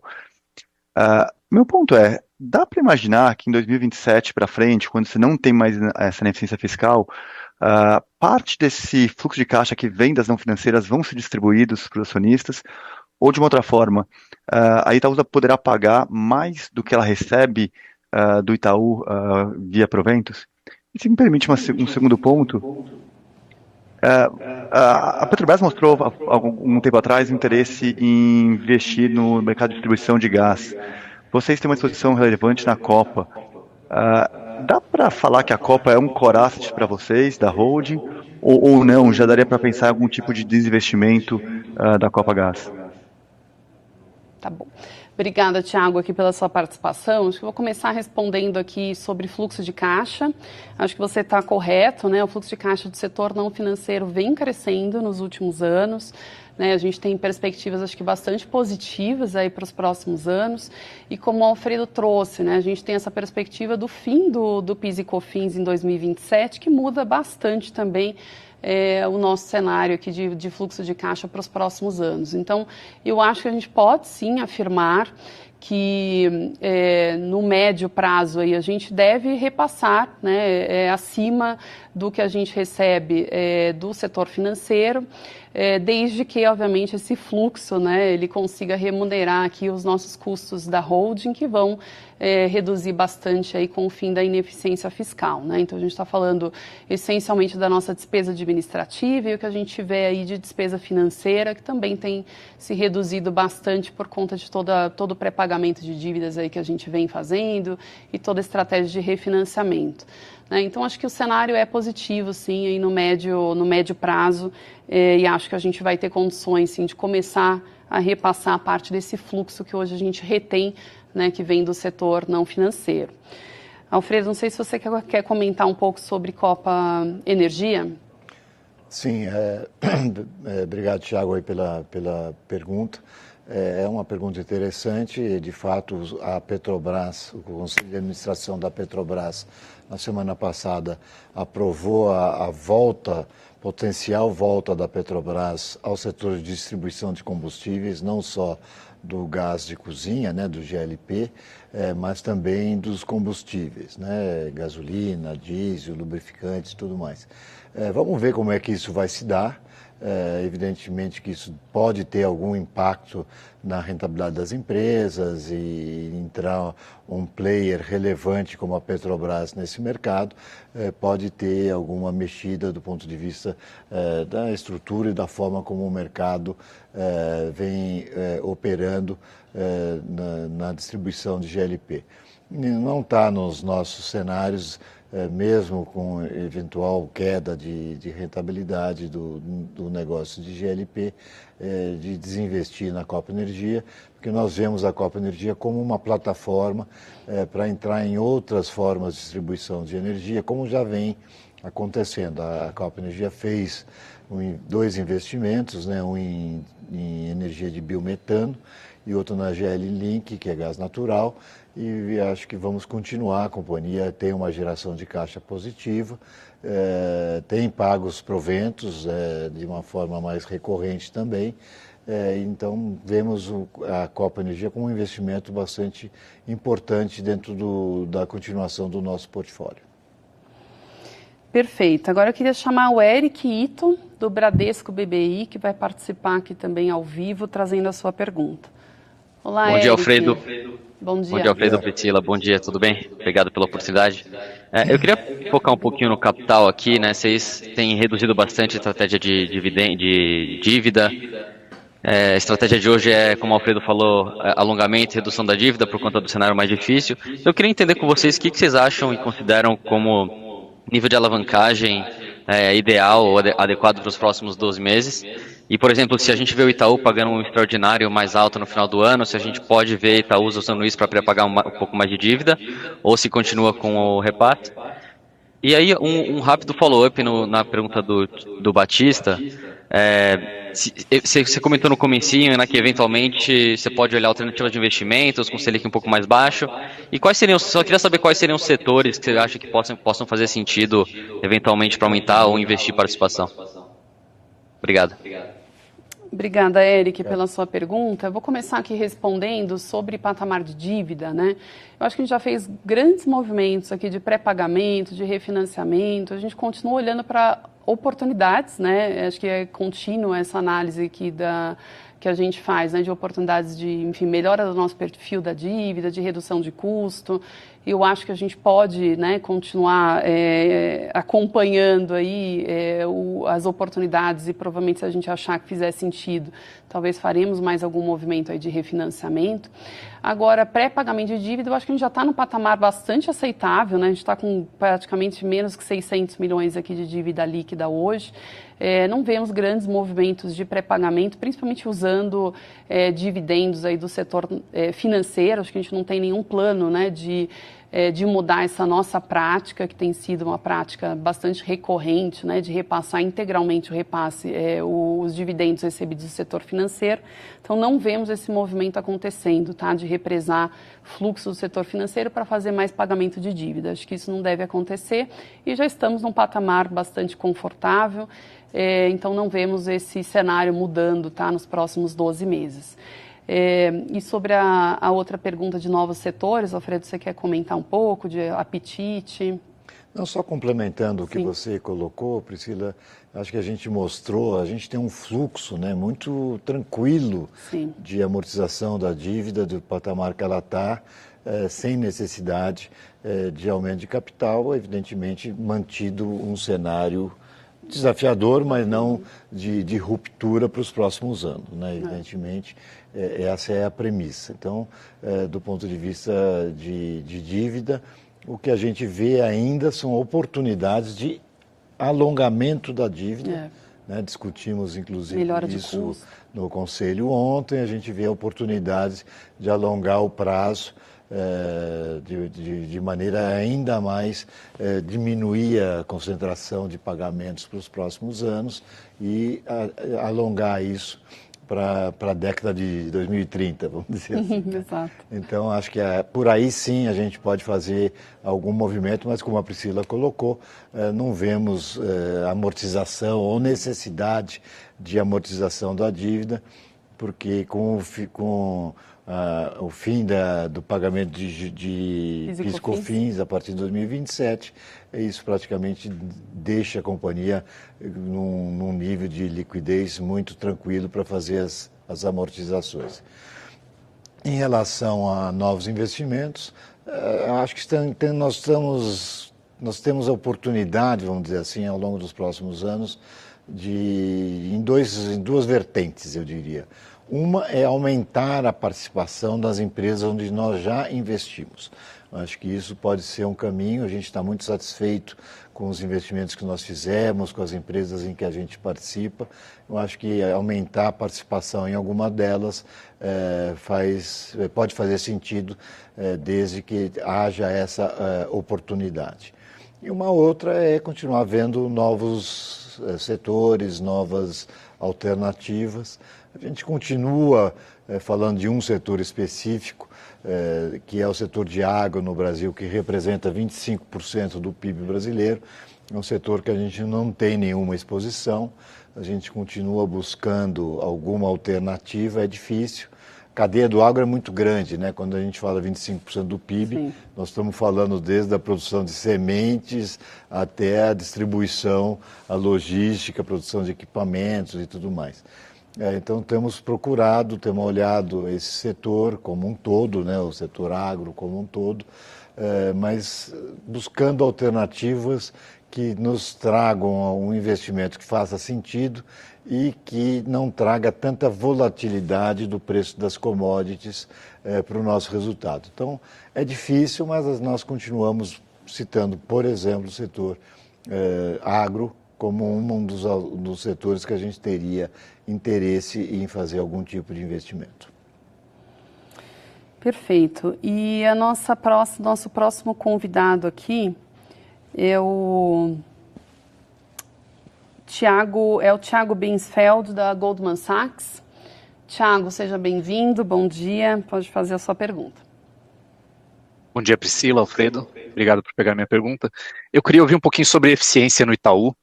Meu ponto é, dá para imaginar que em 2027 para frente, quando você não tem mais essa ineficiência fiscal, parte desse fluxo de caixa que vem das não financeiras vão ser distribuídos para os acionistas, ou de uma outra forma, a Itaúsa poderá pagar mais do que ela recebe do Itaú via proventos? E se me permite um segundo ponto, a Petrobras mostrou há algum tempo atrás interesse em investir no mercado de distribuição de gás. Vocês têm uma exposição relevante na Copa. Dá para falar que a Copa é um core asset para vocês, da holding, ou não? Já daria para pensar em algum tipo de desinvestimento da Copa Gás? Tá bom. Obrigada, Thiago, aqui pela sua participação. Acho que eu vou começar respondendo aqui sobre fluxo de caixa. Acho que você está correto, né? O fluxo de caixa do setor não financeiro vem crescendo nos últimos anos. Né, a gente tem perspectivas, acho que bastante positivas aí para os próximos anos. E como o Alfredo trouxe, né, a gente tem essa perspectiva do fim do PIS e COFINS em 2027, que muda bastante também o nosso cenário aqui de fluxo de caixa para os próximos anos. Então, eu acho que a gente pode sim afirmar que no médio prazo aí, a gente deve repassar, né, acima do que a gente recebe do setor financeiro, desde que, obviamente, esse fluxo, né, ele consiga remunerar aqui os nossos custos da holding, que vão reduzir bastante aí com o fim da ineficiência fiscal, né? Então, a gente está falando essencialmente da nossa despesa administrativa e o que a gente tiver aí de despesa financeira, que também tem se reduzido bastante por conta de todo o pré-pagamento de dívidas aí que a gente vem fazendo e toda a estratégia de refinanciamento. Então, acho que o cenário é positivo, sim, aí no médio prazo, e acho que a gente vai ter condições, sim, de começar a repassar a parte desse fluxo que hoje a gente retém, né, que vem do setor não financeiro. Alfredo, não sei se você quer comentar um pouco sobre Copa Energia. Sim, obrigado, Thiago, aí pela pergunta. É uma pergunta interessante. De fato, a Petrobras, o Conselho de Administração da Petrobras, na semana passada, aprovou a potencial volta da Petrobras ao setor de distribuição de combustíveis, não só do gás de cozinha, né, do GLP, mas também dos combustíveis, né, gasolina, diesel, lubrificantes e tudo mais. Vamos ver como é que isso vai se dar. Evidentemente que isso pode ter algum impacto na rentabilidade das empresas e entrar um player relevante como a Petrobras nesse mercado pode ter alguma mexida do ponto de vista da estrutura e da forma como o mercado vem operando na distribuição de GLP. Não está nos nossos cenários, mesmo com eventual queda de rentabilidade do negócio de GLP, de desinvestir na Copa Energia, porque nós vemos a Copa Energia como uma plataforma para entrar em outras formas de distribuição de energia, como já vem acontecendo. A Copa Energia fez dois investimentos, né, um em energia de biometano e outro na GL Link, que é gás natural, e acho que vamos continuar. A companhia tem uma geração de caixa positiva, tem pago os proventos de uma forma mais recorrente também, então vemos a Copa Energia como um investimento bastante importante dentro da continuação do nosso portfólio. Perfeito. Agora eu queria chamar o Eric Ito, do Bradesco BBI, que vai participar aqui também ao vivo, trazendo a sua pergunta. Olá, Bom dia, Eric. Alfredo. Bom dia. Bom dia, Alfredo, Priscila. Bom dia, tudo bem? Obrigado pela oportunidade. Eu queria focar um pouquinho no capital aqui, né? Vocês têm reduzido bastante a estratégia de dívida. A estratégia de hoje é, como o Alfredo falou, alongamento e redução da dívida por conta do cenário mais difícil. Eu queria entender com vocês o que vocês acham e consideram como nível de alavancagem ideal ou adequado para os próximos 12 meses? E, por exemplo, se a gente vê o Itaú pagando um extraordinário mais alto no final do ano, se a gente pode ver Itaú usando isso para pré-pagar um pouco mais de dívida, ou se continua com o repasse. E aí, um rápido follow-up na pergunta do Batista. Você comentou no comecinho, né, que eventualmente você pode olhar alternativas de investimentos com Selic um pouco mais baixo. E quais seriam, só queria saber quais seriam os setores que você acha que possam fazer sentido eventualmente para aumentar ou investir participação. Obrigado. Obrigada, Eric, pela sua pergunta. Eu vou começar aqui respondendo sobre patamar de dívida, né? Eu acho que a gente já fez grandes movimentos aqui de pré-pagamento, de refinanciamento. A gente continua olhando para oportunidades, né? Acho que é contínua essa análise aqui que a gente faz, né? De oportunidades de, enfim, melhora do nosso perfil da dívida, de redução de custo. Eu acho que a gente pode, né, continuar acompanhando aí as oportunidades e provavelmente se a gente achar que fizer sentido, talvez faremos mais algum movimento aí de refinanciamento. Agora, pré-pagamento de dívida, eu acho que a gente já está num patamar bastante aceitável, né? A gente está com praticamente menos que 600 milhões aqui de dívida líquida hoje. Não vemos grandes movimentos de pré-pagamento, principalmente usando dividendos aí do setor financeiro. Acho que a gente não tem nenhum plano, né, de mudar essa nossa prática, que tem sido uma prática bastante recorrente, né, de repassar integralmente o repasse, os dividendos recebidos do setor financeiro. Então, não vemos esse movimento acontecendo, tá, de represar fluxo do setor financeiro para fazer mais pagamento de dívida. Acho que isso não deve acontecer e já estamos num patamar bastante confortável, então não vemos esse cenário mudando, tá, nos próximos 12 meses. E sobre a outra pergunta de novos setores, Alfredo, você quer comentar um pouco de apetite? Não, só complementando o que você colocou, Priscila, acho que a gente mostrou, a gente tem um fluxo, né, muito tranquilo de amortização da dívida, do patamar que ela está, sem necessidade de aumento de capital, evidentemente mantido um cenário desafiador, mas não de ruptura para os próximos anos, né? Evidentemente, essa é a premissa. Então, do ponto de vista de dívida, o que a gente vê ainda são oportunidades de alongamento da dívida. Né? Discutimos, inclusive, isso no Conselho ontem. A gente vê oportunidades de alongar o prazo de maneira ainda mais diminuir a concentração de pagamentos para os próximos anos e alongar isso para a década de 2030, vamos dizer assim. Exato. Então, acho que por aí sim a gente pode fazer algum movimento, mas como a Priscila colocou, não vemos amortização ou necessidade de amortização da dívida, porque com o fim do pagamento de PIS/COFINS a partir de 2027, isso praticamente deixa a companhia num nível de liquidez muito tranquilo para fazer as amortizações. Em relação a novos investimentos, acho que nós temos a oportunidade, vamos dizer assim, ao longo dos próximos anos, em duas vertentes, eu diria. Uma é aumentar a participação das empresas onde nós já investimos. Acho que isso pode ser um caminho, a gente está muito satisfeito com os investimentos que nós fizemos, com as empresas em que a gente participa. Eu acho que aumentar a participação em alguma delas pode fazer sentido desde que haja essa oportunidade. E uma outra é continuar vendo novos setores, novas alternativas. A gente continua falando de um setor específico, que é o setor de agro no Brasil, que representa 25% do PIB brasileiro. É um setor que a gente não tem nenhuma exposição, a gente continua buscando alguma alternativa, é difícil. A cadeia do agro é muito grande, né? Quando a gente fala 25% do PIB, nós estamos falando desde a produção de sementes até a distribuição, a logística, a produção de equipamentos e tudo mais. Então temos olhado esse setor como um todo, né, o setor agro como um todo, mas buscando alternativas que nos tragam um investimento que faça sentido e que não traga tanta volatilidade do preço das commodities para o nosso resultado. Então é difícil, mas nós continuamos citando, por exemplo, o setor agro como um dos setores que a gente teria interesse em fazer algum tipo de investimento. Perfeito. E nosso próximo convidado aqui é o Thiago Binsfeld, da Goldman Sachs. Thiago, seja bem-vindo, bom dia, pode fazer a sua pergunta. Bom dia, Priscila, Alfredo, obrigado por pegar minha pergunta. Eu queria ouvir um pouquinho sobre eficiência no Itaú,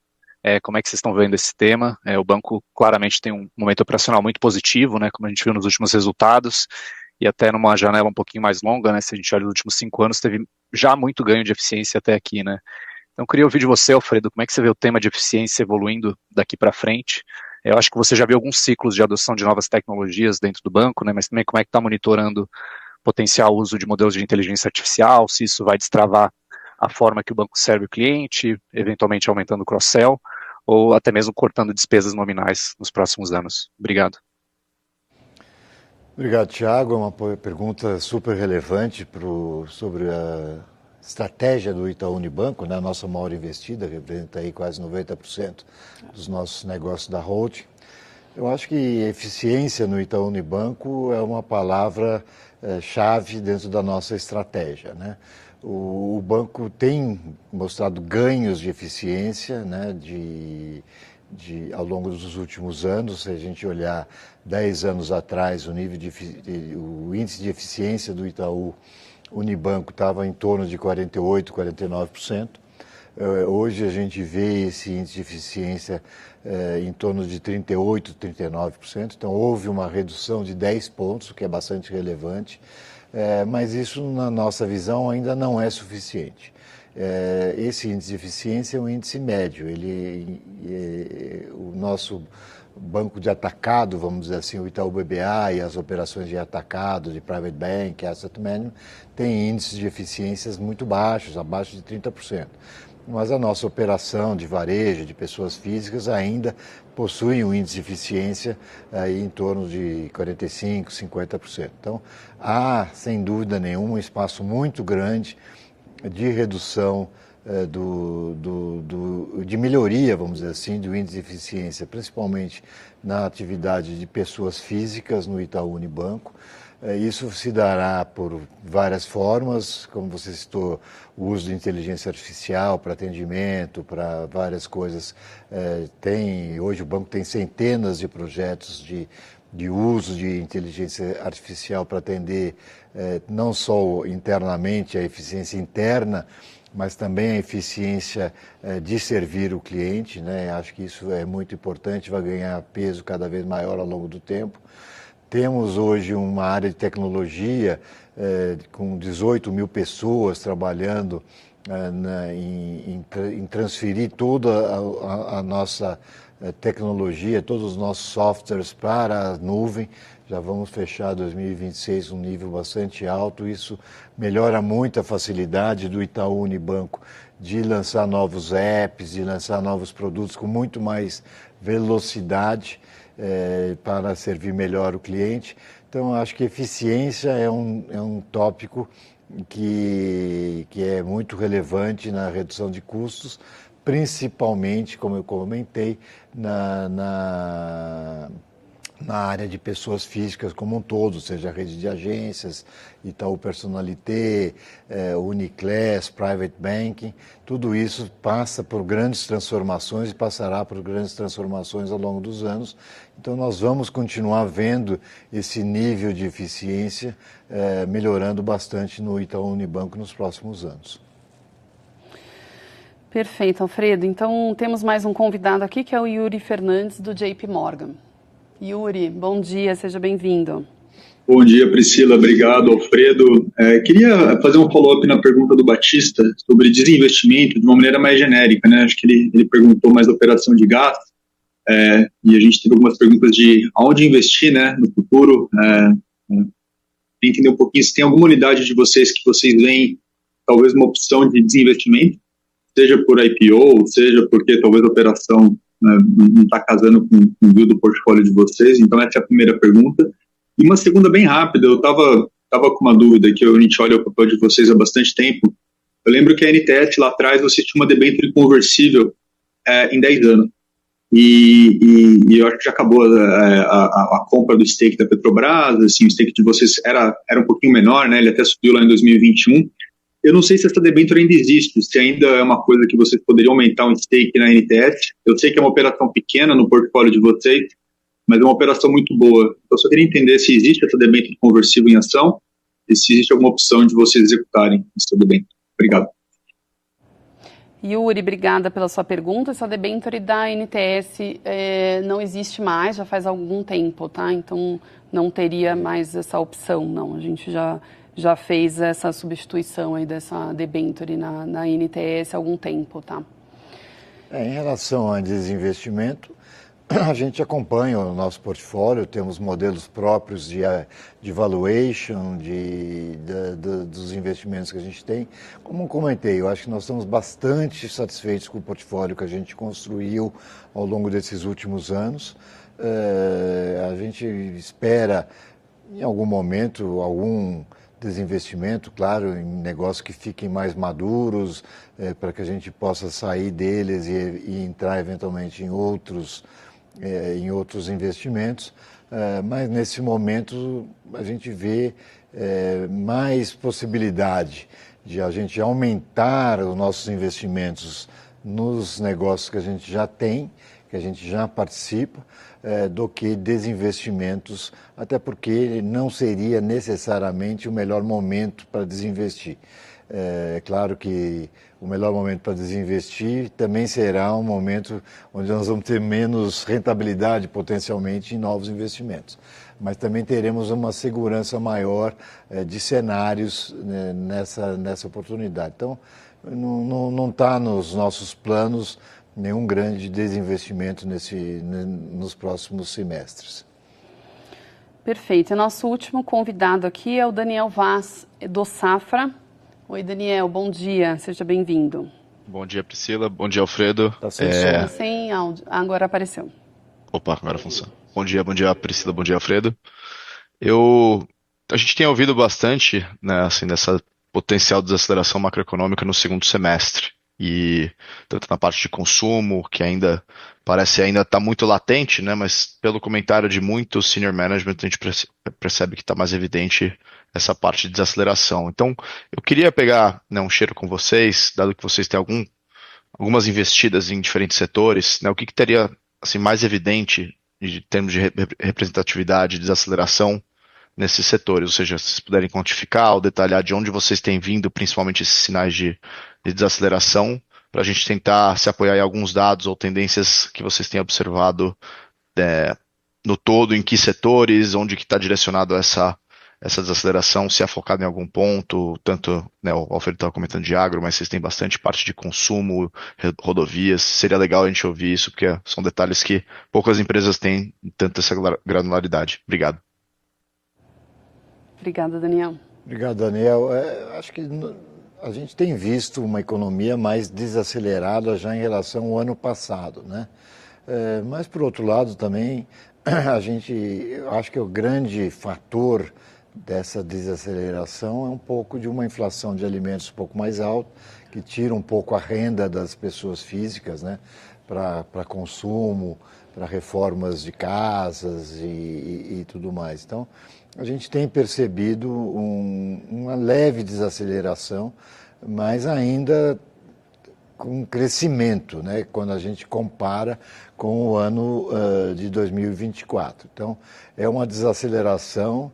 como é que vocês estão vendo esse tema? O banco claramente tem um momento operacional muito positivo, né, como a gente viu nos últimos resultados, e até numa janela um pouquinho mais longa, né, se a gente olha nos últimos 5 anos, teve já muito ganho de eficiência até aqui, né. Então, eu queria ouvir de você, Alfredo, como é que você vê o tema de eficiência evoluindo daqui para frente? Eu acho que você já viu alguns ciclos de adoção de novas tecnologias dentro do banco, né, mas também como é que está monitorando potencial uso de modelos de inteligência artificial, se isso vai destravar a forma que o banco serve o cliente, eventualmente aumentando o cross-sell, ou até mesmo cortando despesas nominais nos próximos anos. Obrigado. Obrigado, Thiago. É uma pergunta super relevante sobre a estratégia do Itaú Unibanco, né? A nossa maior investida, representa aí quase 90% dos nossos negócios da holding. Eu acho que eficiência no Itaú Unibanco é uma palavra chave dentro da nossa estratégia, né? O banco tem mostrado ganhos de eficiência, né, ao longo dos últimos anos. Se a gente olhar 10 anos atrás, o índice de eficiência do Itaú Unibanco estava em torno de 48%, 49%. Hoje a gente vê esse índice de eficiência em torno de 38%, 39%. Então houve uma redução de 10 pontos, o que é bastante relevante. Mas isso, na nossa visão, ainda não é suficiente. Esse índice de eficiência é um índice médio. O nosso banco de atacado, vamos dizer assim, o Itaú BBA e as operações de atacado, de private bank, asset management, tem índices de eficiências muito baixos, abaixo de 30%. Mas a nossa operação de varejo, de pessoas físicas, ainda possui um índice de eficiência aí em torno de 45%, 50%. Então, há, sem dúvida nenhuma, um espaço muito grande de redução de melhoria, vamos dizer assim, do índice de eficiência, principalmente na atividade de pessoas físicas no Itaú Unibanco. Isso se dará por várias formas, como você citou, o uso de inteligência artificial para atendimento, para várias coisas. Hoje o banco tem centenas de projetos de uso de inteligência artificial para atender não só internamente a eficiência interna, mas também a eficiência de servir o cliente, né? Acho que isso é muito importante, vai ganhar peso cada vez maior ao longo do tempo. Temos hoje uma área de tecnologia com 18 mil pessoas trabalhando em transferir toda a nossa tecnologia, todos os nossos softwares para a nuvem. Já vamos fechar 2026 um nível bastante alto. Isso melhora muito a facilidade do Itaú Unibanco de lançar novos apps, de lançar novos produtos com muito mais velocidade para servir melhor o cliente. Então, acho que eficiência é um tópico que é muito relevante na redução de custos, principalmente, como eu comentei, na área de pessoas físicas como um todo, seja a rede de agências, Itaú Personalité, Uniclass, Private Banking, tudo isso passa por grandes transformações e passará por grandes transformações ao longo dos anos. Então nós vamos continuar vendo esse nível de eficiência melhorando bastante no Itaú Unibanco nos próximos anos. Perfeito, Alfredo. Então temos mais um convidado aqui, que é o Yuri Fernandes, do JP Morgan. Yuri, bom dia, seja bem-vindo. Bom dia, Priscila, obrigado, Alfredo. Queria fazer um follow-up na pergunta do Batista sobre desinvestimento de uma maneira mais genérica, né? Acho que ele perguntou mais da operação de gasto, e a gente teve algumas perguntas de aonde investir, né, no futuro. Entender um pouquinho se tem alguma unidade de vocês que vocês veem talvez uma opção de desinvestimento, seja por IPO, seja porque talvez a operação não está casando com o view do portfólio de vocês. Então essa é a primeira pergunta. E uma segunda bem rápida, eu estava com uma dúvida que a gente olha o papel de vocês há bastante tempo. Eu lembro que a NTS lá atrás você tinha uma debênture conversível em 10 anos. E eu acho que já acabou a compra do stake da Petrobras, assim, o stake de vocês era um pouquinho menor, né? Ele até subiu lá em 2021. Eu não sei se essa debênture ainda existe, se ainda é uma coisa que vocês poderiam aumentar um stake na NTS. Eu sei que é uma operação pequena no portfólio de vocês, mas é uma operação muito boa. Então, eu só queria entender se existe essa debênture conversível em ação e se existe alguma opção de vocês executarem essa debênture. Obrigado. Yuri, obrigada pela sua pergunta. Essa debênture da NTS não existe mais, já faz algum tempo, tá? Então, não teria mais essa opção, não. A gente já fez essa substituição aí dessa debênture na NTS há algum tempo, tá? Em relação a desinvestimento, a gente acompanha o nosso portfólio, temos modelos próprios de valuation, dos investimentos que a gente tem. Como comentei, eu acho que nós estamos bastante satisfeitos com o portfólio que a gente construiu ao longo desses últimos anos. A gente espera, em algum momento, algum desinvestimento, claro, em negócios que fiquem mais maduros, para que a gente possa sair deles e entrar eventualmente em outros investimentos, mas nesse momento a gente vê mais possibilidade de a gente aumentar os nossos investimentos nos negócios que a gente já tem, que a gente já participa, do que desinvestimentos, até porque não seria necessariamente o melhor momento para desinvestir. É claro que o melhor momento para desinvestir também será um momento onde nós vamos ter menos rentabilidade potencialmente em novos investimentos. Mas também teremos uma segurança maior de cenários nessa oportunidade. Então, não está nos nossos planos nenhum grande desinvestimento nos próximos semestres. Perfeito. E nosso último convidado aqui é o Daniel Vaz, do Safra. Oi, Daniel, bom dia, seja bem-vindo. Bom dia, Priscila, bom dia, Alfredo. Tá sem som. Sem áudio, agora apareceu. Opa, agora funciona. Bom dia, Priscila, bom dia, Alfredo. A gente tem ouvido bastante, né, assim, dessa potencial desaceleração macroeconômica no segundo semestre. E tanto na parte de consumo, que parece estar muito latente, né, mas pelo comentário de muito senior management, a gente percebe que está mais evidente essa parte de desaceleração. Então, eu queria pegar, né, um cheiro com vocês, dado que vocês têm algumas investidas em diferentes setores, né, o que estaria assim, mais evidente em termos de representatividade, desaceleração nesses setores, ou seja, se vocês puderem quantificar ou detalhar de onde vocês têm vindo, principalmente esses sinais de desaceleração, para a gente tentar se apoiar em alguns dados ou tendências que vocês têm observado no todo, em que setores, onde que está direcionado essa desaceleração, se é focado em algum ponto, tanto, né, o Alfredo estava comentando de agro, mas vocês têm bastante parte de consumo, rodovias, seria legal a gente ouvir isso, porque são detalhes que poucas empresas têm tanto essa granularidade. Obrigado. Obrigada, Daniel. Obrigado, Daniel. Acho que a gente tem visto uma economia mais desacelerada já em relação ao ano passado, né? Mas, por outro lado, também, eu acho que o grande fator dessa desaceleração é um pouco de uma inflação de alimentos um pouco mais alta, que tira um pouco a renda das pessoas físicas, né, para consumo, para reformas de casas e tudo mais. Então, a gente tem percebido uma leve desaceleração, mas ainda com crescimento, né, quando a gente compara com o ano de 2024. Então, é uma desaceleração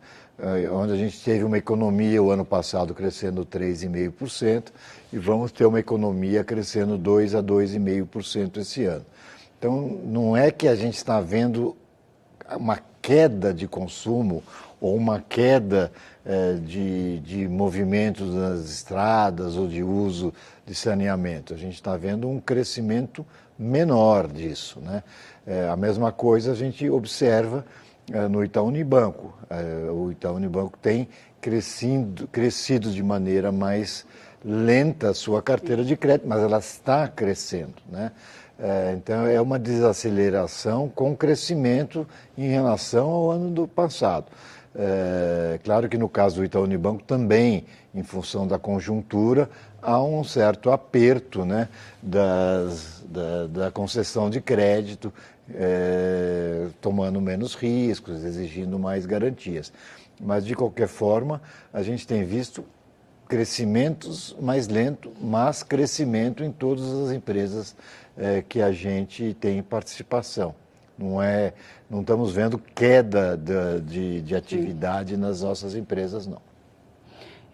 onde a gente teve uma economia o ano passado crescendo 3,5% e vamos ter uma economia crescendo 2 a 2,5% esse ano. Então, não é que a gente está vendo uma queda de consumo ou uma queda de movimentos nas estradas ou de uso de saneamento. A gente está vendo um crescimento menor disso, né? A mesma coisa a gente observa no Itaú Unibanco. O Itaú Unibanco tem crescido de maneira mais lenta a sua carteira de crédito, mas ela está crescendo, né? Então, é uma desaceleração com crescimento em relação ao ano do passado. Claro que no caso do Itaú Unibanco também, em função da conjuntura, há um certo aperto, né, da concessão de crédito, tomando menos riscos, exigindo mais garantias. Mas, de qualquer forma, a gente tem visto crescimentos mais lento, mas crescimento em todas as empresas que a gente tem participação. Não estamos vendo queda de atividade nas nossas empresas, não.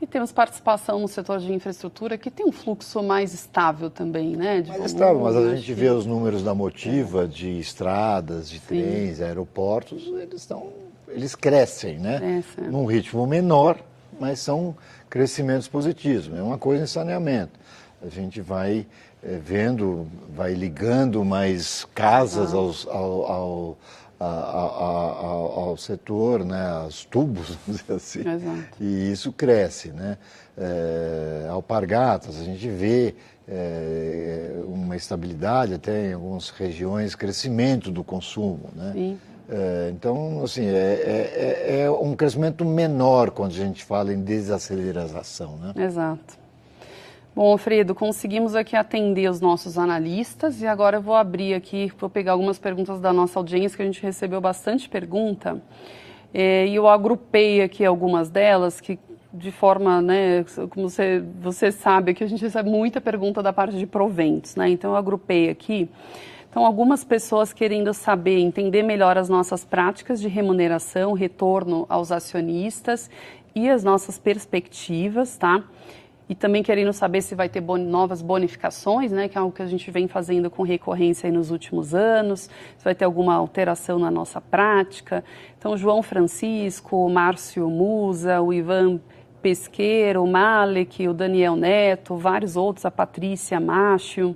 E temos participação no setor de infraestrutura, que tem um fluxo mais estável também, né? Mais estável, mas a gente vê os números da Motiva, de estradas, de trens, aeroportos, eles crescem, né? Num ritmo menor, mas são crescimentos positivos. É uma coisa em saneamento. A gente vai vendo, vai ligando mais casas ao setor, né, aos tubos, vamos dizer assim. Exato. E isso cresce, né? Alpargatas, a gente vê uma estabilidade até em algumas regiões, crescimento do consumo, né? Sim. Então, assim, é um crescimento menor quando a gente fala em desaceleração, né? Exato. Bom, Alfredo, conseguimos aqui atender os nossos analistas e agora eu vou abrir aqui, vou pegar algumas perguntas da nossa audiência, que a gente recebeu bastante pergunta, e eu agrupei aqui algumas delas, que de forma, né, como você sabe, que a gente recebe muita pergunta da parte de proventos, né, então eu agrupei aqui. Então, algumas pessoas querendo saber, entender melhor as nossas práticas de remuneração, retorno aos acionistas e as nossas perspectivas, tá? E também querendo saber se vai ter novas bonificações, né, que é algo que a gente vem fazendo com recorrência aí nos últimos anos, se vai ter alguma alteração na nossa prática. Então, João Francisco, o Márcio Musa, o Ivan Pesqueiro, o Malek, o Daniel Neto, vários outros, a Patrícia Machio,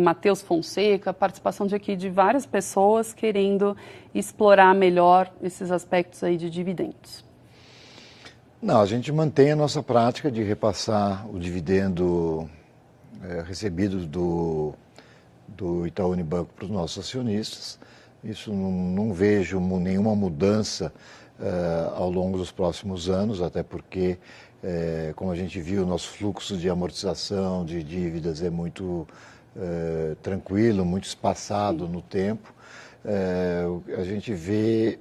Matheus Fonseca, a participação de várias pessoas querendo explorar melhor esses aspectos aí de dividendos. Não, a gente mantém a nossa prática de repassar o dividendo recebido do Itaú Unibanco para os nossos acionistas. Isso não vejo nenhuma mudança ao longo dos próximos anos, até porque, como a gente viu, o nosso fluxo de amortização de dívidas é muito tranquilo, muito espaçado no tempo. A gente vê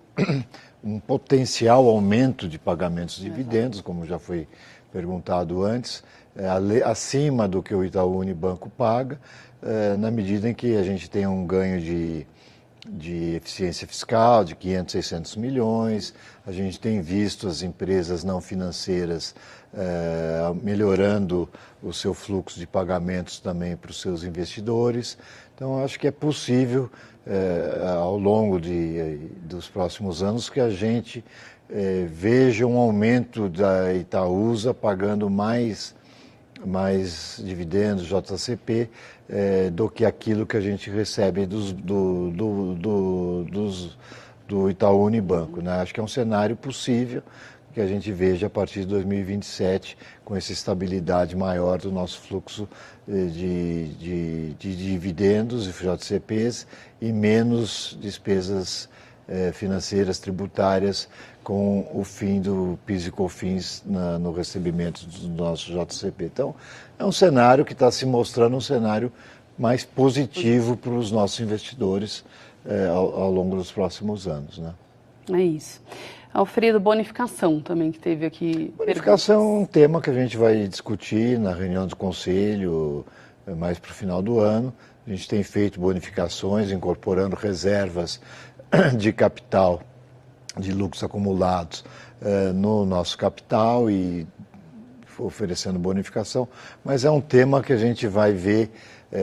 um potencial aumento de pagamentos de dividendos, como já foi perguntado antes, acima do que o Itaú Unibanco paga, na medida em que a gente tem um ganho de eficiência fiscal de 500, 600 milhões, a gente tem visto as empresas não financeiras melhorando o seu fluxo de pagamentos também para os seus investidores. Então, acho que é possível, ao longo dos próximos anos, que a gente veja um aumento da Itaúsa pagando mais dividendos, JCP, do que aquilo que a gente recebe do Itaú Unibanco, né? Acho que é um cenário possível que a gente veja a partir de 2027, com essa estabilidade maior do nosso fluxo de dividendos e JCPs e menos despesas financeiras, tributárias, com o fim do PIS e COFINS no recebimento do nosso JCP. Então, é um cenário que está se mostrando um cenário mais positivo para os nossos investidores ao longo dos próximos anos, né? É isso. Alfredo, bonificação também que teve aqui. Bonificação é um tema que a gente vai discutir na reunião do Conselho mais para o final do ano. A gente tem feito bonificações, incorporando reservas de capital, de lucros acumulados no nosso capital e oferecendo bonificação, mas é um tema que a gente vai ver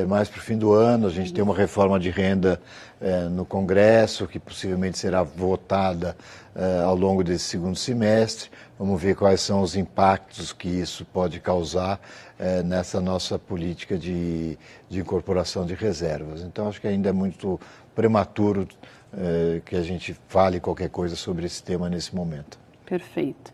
mais para o fim do ano. A gente tem uma reforma de renda no Congresso, que possivelmente será votada ao longo desse segundo semestre. Vamos ver quais são os impactos que isso pode causar nessa nossa política de incorporação de reservas. Então, acho que ainda é muito prematuro que a gente fale qualquer coisa sobre esse tema nesse momento. Perfeito.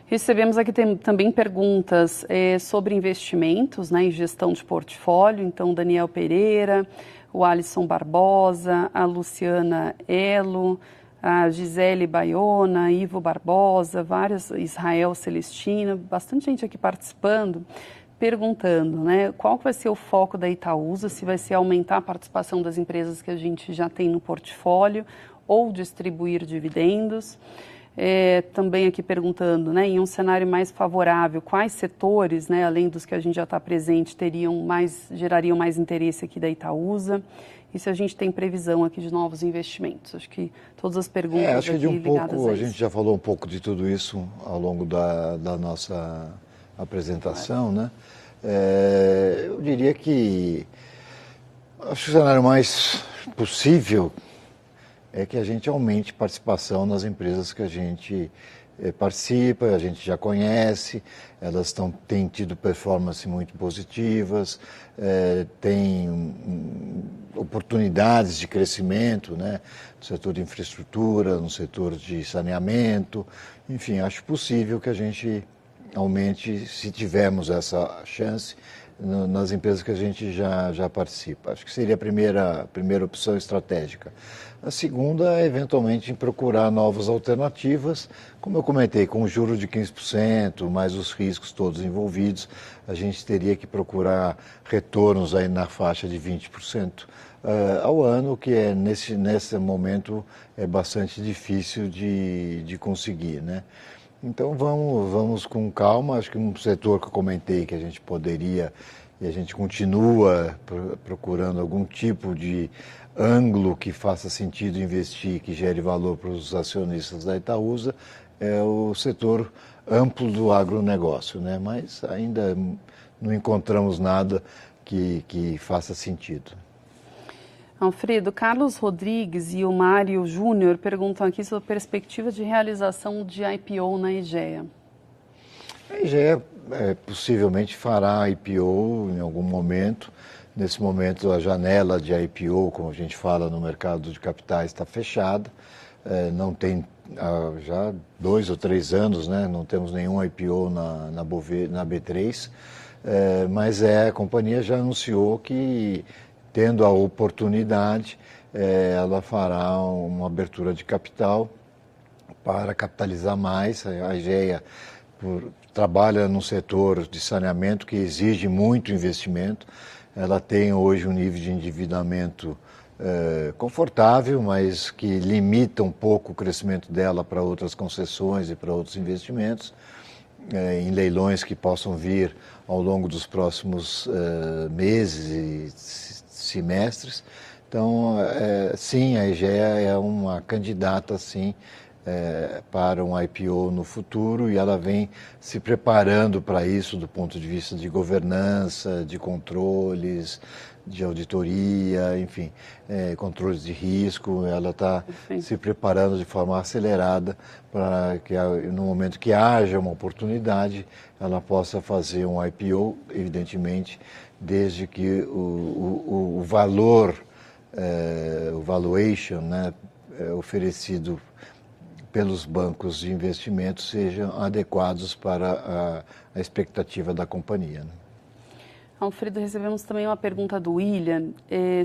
Recebemos aqui também perguntas sobre investimentos, né, em gestão de portfólio. Então, Daniel Pereira, o Alisson Barbosa, a Luciana Elo, a Gisele Baiona, Ivo Barbosa, vários, Israel Celestina, bastante gente aqui participando, perguntando, né, qual vai ser o foco da Itaúsa, se vai ser aumentar a participação das empresas que a gente já tem no portfólio ou distribuir dividendos. Também aqui perguntando, né, em um cenário mais favorável, quais setores, né, além dos que a gente já está presente, gerariam mais interesse aqui da Itaúsa, e se a gente tem previsão aqui de novos investimentos. Acho que todas as perguntas acho que aqui ligadas a gente já falou um pouco de tudo isso ao longo da nossa apresentação, né? Eu diria que acho que o cenário mais possível é que a gente aumente participação nas empresas que a gente participa, a gente já conhece, elas têm tido performance muito positivas, têm oportunidades de crescimento, né, no setor de infraestrutura, no setor de saneamento, enfim, acho possível que a gente aumente, se tivermos essa chance, nas empresas que a gente já participa. Acho que seria a primeira opção estratégica. A segunda é, eventualmente, em procurar novas alternativas. Como eu comentei, com o juro de 15%, mais os riscos todos envolvidos, a gente teria que procurar retornos aí na faixa de 20% ao ano, que nesse momento é bastante difícil de conseguir, né? Então vamos com calma. Acho que um setor que eu comentei que a gente poderia, e a gente continua procurando algum tipo de ângulo que faça sentido investir, que gere valor para os acionistas da Itaúsa, é o setor amplo do agronegócio, né? Mas ainda não encontramos nada que faça sentido. Alfredo, Carlos Rodrigues e o Mário Júnior perguntam aqui sobre a perspectiva de realização de IPO na Egea. A Egea possivelmente fará IPO em algum momento. Nesse momento, a janela de IPO, como a gente fala no mercado de capitais, está fechada. Não tem já 2 ou 3 anos, né? Não temos nenhum IPO na B3, mas a companhia já anunciou que, tendo a oportunidade, ela fará uma abertura de capital para capitalizar mais. A Egea trabalha num setor de saneamento que exige muito investimento. Ela tem hoje um nível de endividamento confortável, mas que limita um pouco o crescimento dela para outras concessões e para outros investimentos, em leilões que possam vir ao longo dos próximos meses e semestres. Então, sim, a Egea é uma candidata, sim, para um IPO no futuro, e ela vem se preparando para isso do ponto de vista de governança, de controles, de auditoria, enfim, controles de risco. Ela está se preparando de forma acelerada para que, no momento que haja uma oportunidade, ela possa fazer um IPO, evidentemente, desde que o valor, o valuation, né, oferecido pelos bancos de investimento sejam adequados para a expectativa da companhia, né? Alfredo, recebemos também uma pergunta do William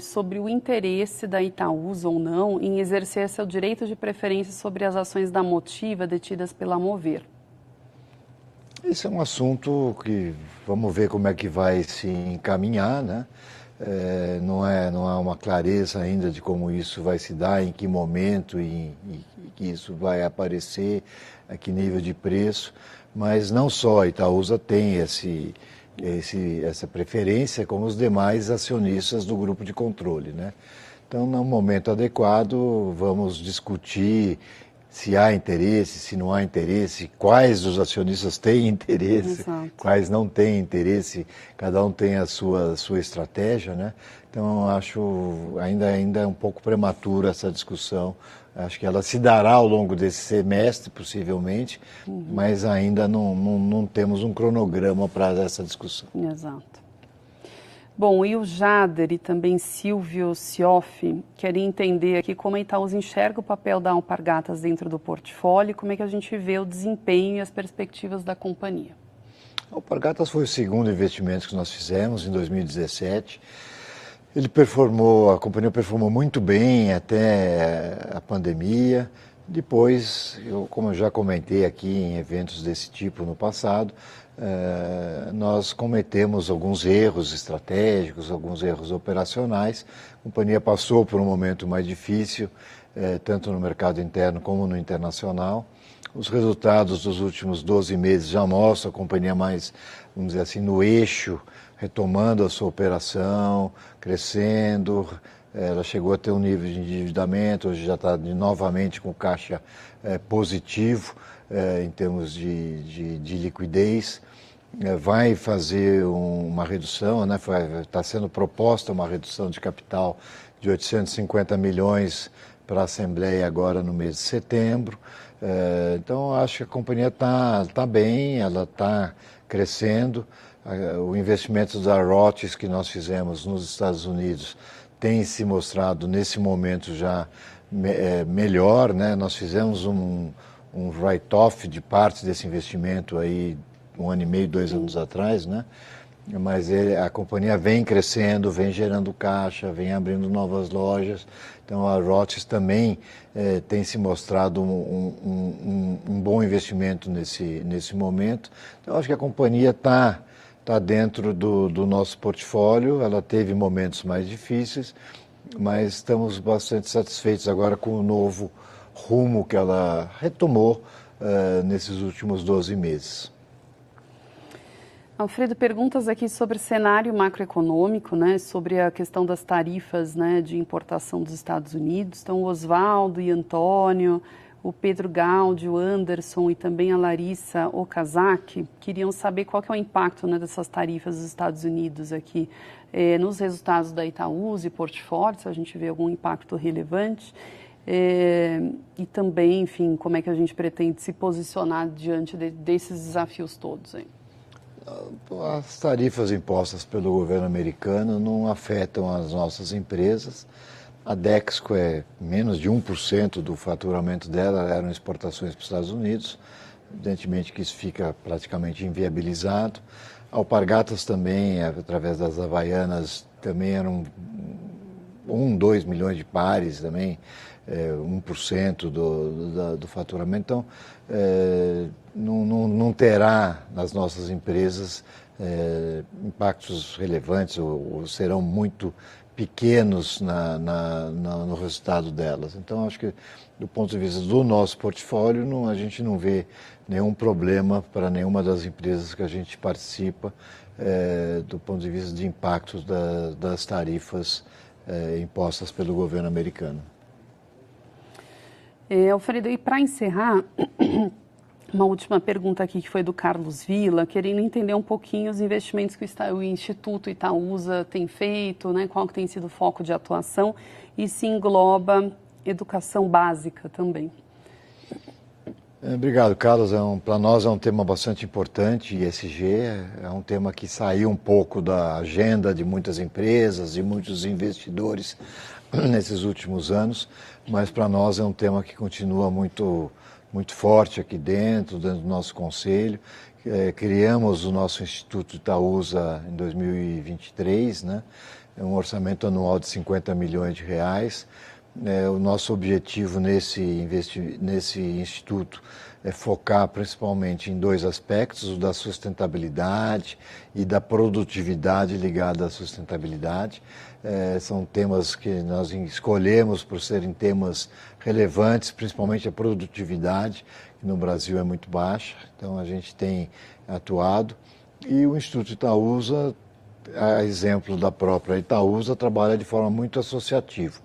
sobre o interesse da Itaúsa ou não em exercer seu direito de preferência sobre as ações da Motiva detidas pela Mover. Esse é um assunto que vamos ver como é que vai se encaminhar, né? Não há uma clareza ainda de como isso vai se dar, em que momento e que isso vai aparecer, a que nível de preço, mas não só a Itaúsa tem essa preferência, como os demais acionistas do grupo de controle, né? Então, no momento adequado, vamos discutir se há interesse, se não há interesse, quais dos acionistas têm interesse, Exato. Quais não têm interesse, cada um tem a sua estratégia, né? Então, acho ainda um pouco prematura essa discussão. Acho que ela se dará ao longo desse semestre, possivelmente, mas ainda não temos um cronograma para essa discussão. Exato. Bom, e o Jader e também Silvio Sioff querem entender aqui como a Itaúsa enxerga o papel da Alpargatas dentro do portfólio e como é que a gente vê o desempenho e as perspectivas da companhia. A Alpargatas foi o segundo investimento que nós fizemos em 2017. A companhia performou muito bem até a pandemia, Depois, como eu já comentei aqui em eventos desse tipo no passado, nós cometemos alguns erros estratégicos, alguns erros operacionais. A companhia passou por um momento mais difícil, tanto no mercado interno como no internacional. Os resultados dos últimos 12 meses já mostram a companhia mais, vamos dizer assim, no eixo, retomando a sua operação, crescendo. Ela chegou a ter um nível de endividamento, hoje já está novamente com caixa positivo em termos de liquidez. Vai fazer uma redução, né? Está sendo proposta uma redução de capital de 850 milhões para a Assembleia agora no mês de setembro. Então, acho que a companhia está bem, ela está crescendo. O investimento da Roths que nós fizemos nos Estados Unidos tem se mostrado nesse momento já melhor, né? Nós fizemos um write-off de parte desse investimento aí 1 ano e meio, 2 anos atrás, né? Mas a companhia vem crescendo, vem gerando caixa, vem abrindo novas lojas. Então a Roths também tem se mostrado um bom investimento nesse momento. Então acho que a companhia está dentro do nosso portfólio. Ela teve momentos mais difíceis, mas estamos bastante satisfeitos agora com o novo rumo que ela retomou nesses últimos 12 meses. Alfredo, perguntas aqui sobre cenário macroeconômico, né, sobre a questão das tarifas, né, de importação dos Estados Unidos. Então, o Oswaldo e Antônio, o Pedro Gaudi, o Anderson e também a Larissa Okazaki queriam saber qual que é o impacto, né, dessas tarifas dos Estados Unidos aqui nos resultados da Itaúsa e portfólio, se a gente vê algum impacto relevante. E também, enfim, como é que a gente pretende se posicionar diante desses desafios todos aí. As tarifas impostas pelo governo americano não afetam as nossas empresas. A Dexco é menos de 1% do faturamento dela, eram exportações para os Estados Unidos. Evidentemente que isso fica praticamente inviabilizado. A Alpargatas também, através das Havaianas, também eram 2 milhões de pares também, 1% do faturamento. Então, não terá nas nossas empresas impactos relevantes ou serão muito pequenos no resultado delas. Então, acho que do ponto de vista do nosso portfólio, a gente não vê nenhum problema para nenhuma das empresas que a gente participa do ponto de vista de impactos das tarifas impostas pelo governo americano. Alfredo, e para encerrar, uma última pergunta aqui que foi do Carlos Villa, querendo entender um pouquinho os investimentos que o Instituto Itaúsa tem feito, né, qual que tem sido o foco de atuação e se engloba educação básica também. Obrigado, Carlos. Para nós é um tema bastante importante, ESG, é um tema que saiu um pouco da agenda de muitas empresas, de muitos investidores nesses últimos anos, mas para nós é um tema que continua muito forte aqui dentro do nosso conselho. Criamos o nosso Instituto Itaúsa em 2023, né? É um orçamento anual de 50 milhões de reais. O nosso objetivo nesse instituto é focar principalmente em 2 aspectos, o da sustentabilidade e da produtividade ligada à sustentabilidade. São temas que nós escolhemos por serem temas relevantes, principalmente a produtividade, que no Brasil é muito baixa, então a gente tem atuado. E o Instituto Itaúsa, a exemplo da própria Itaúsa, trabalha de forma muito associativa.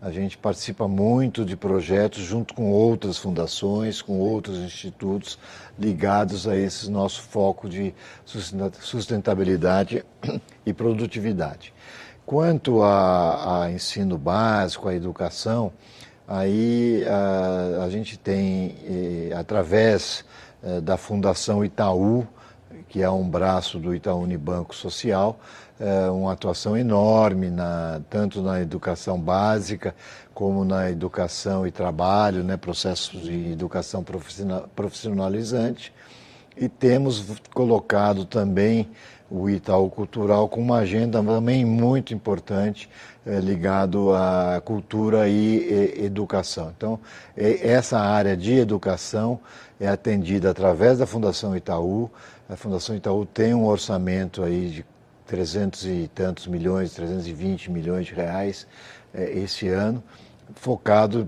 A gente participa muito de projetos junto com outras fundações, com outros institutos ligados a esse nosso foco de sustentabilidade e produtividade. Quanto a ensino básico, a educação, aí a gente tem, através da Fundação Itaú, que é um braço do Itaú Unibanco Social, uma atuação enorme tanto na educação básica como na educação e trabalho, né, processos de educação profissionalizante. e temos colocado também o Itaú Cultural com uma agenda também muito importante ligado à cultura e educação. Então, essa área de educação é atendida através da Fundação Itaú. A Fundação Itaú tem um orçamento aí de 300 e tantos milhões, 320 milhões de reais esse ano, focado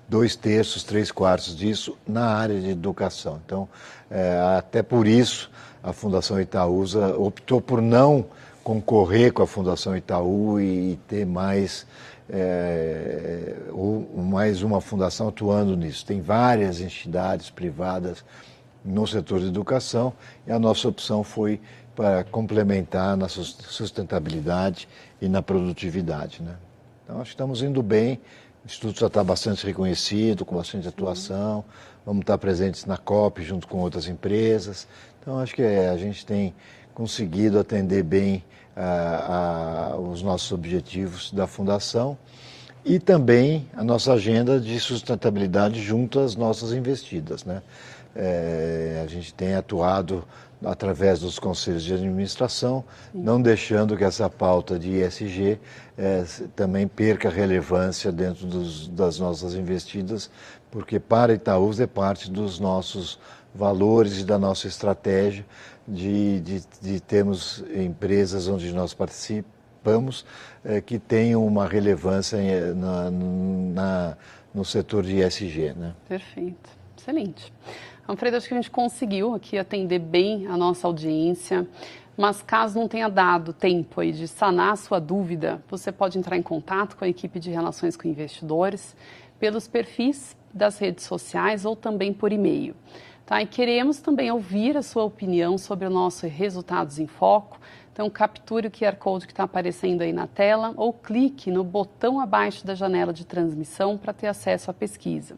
2/3, 3/4 disso na área de educação. Então, até por isso, a Fundação Itaúsa optou por não concorrer com a Fundação Itaú e ter mais uma fundação atuando nisso. Tem várias entidades privadas no setor de educação e a nossa opção foi para complementar na sustentabilidade e na produtividade, né? Então, acho que estamos indo bem. O Instituto já está bastante reconhecido, com bastante atuação. Vamos estar presentes na COP junto com outras empresas. Então, acho que a gente tem conseguido atender bem os nossos objetivos da Fundação e também a nossa agenda de sustentabilidade junto às nossas investidas, né? A gente tem atuado através dos conselhos de administração, não deixando que essa pauta de ESG também perca relevância dentro das nossas investidas, porque para Itaúsa é parte dos nossos valores e da nossa estratégia de termos empresas onde nós participamos que tenham uma relevância no setor de ESG, né? Perfeito, excelente. Alfredo, acho que a gente conseguiu aqui atender bem a nossa audiência, mas caso não tenha dado tempo aí de sanar a sua dúvida, você pode entrar em contato com a equipe de relações com investidores pelos perfis das redes sociais ou também por e-mail. Tá? E queremos também ouvir a sua opinião sobre o nosso Resultados em Foco. Então, capture o QR Code que está aparecendo aí na tela ou clique no botão abaixo da janela de transmissão para ter acesso à pesquisa.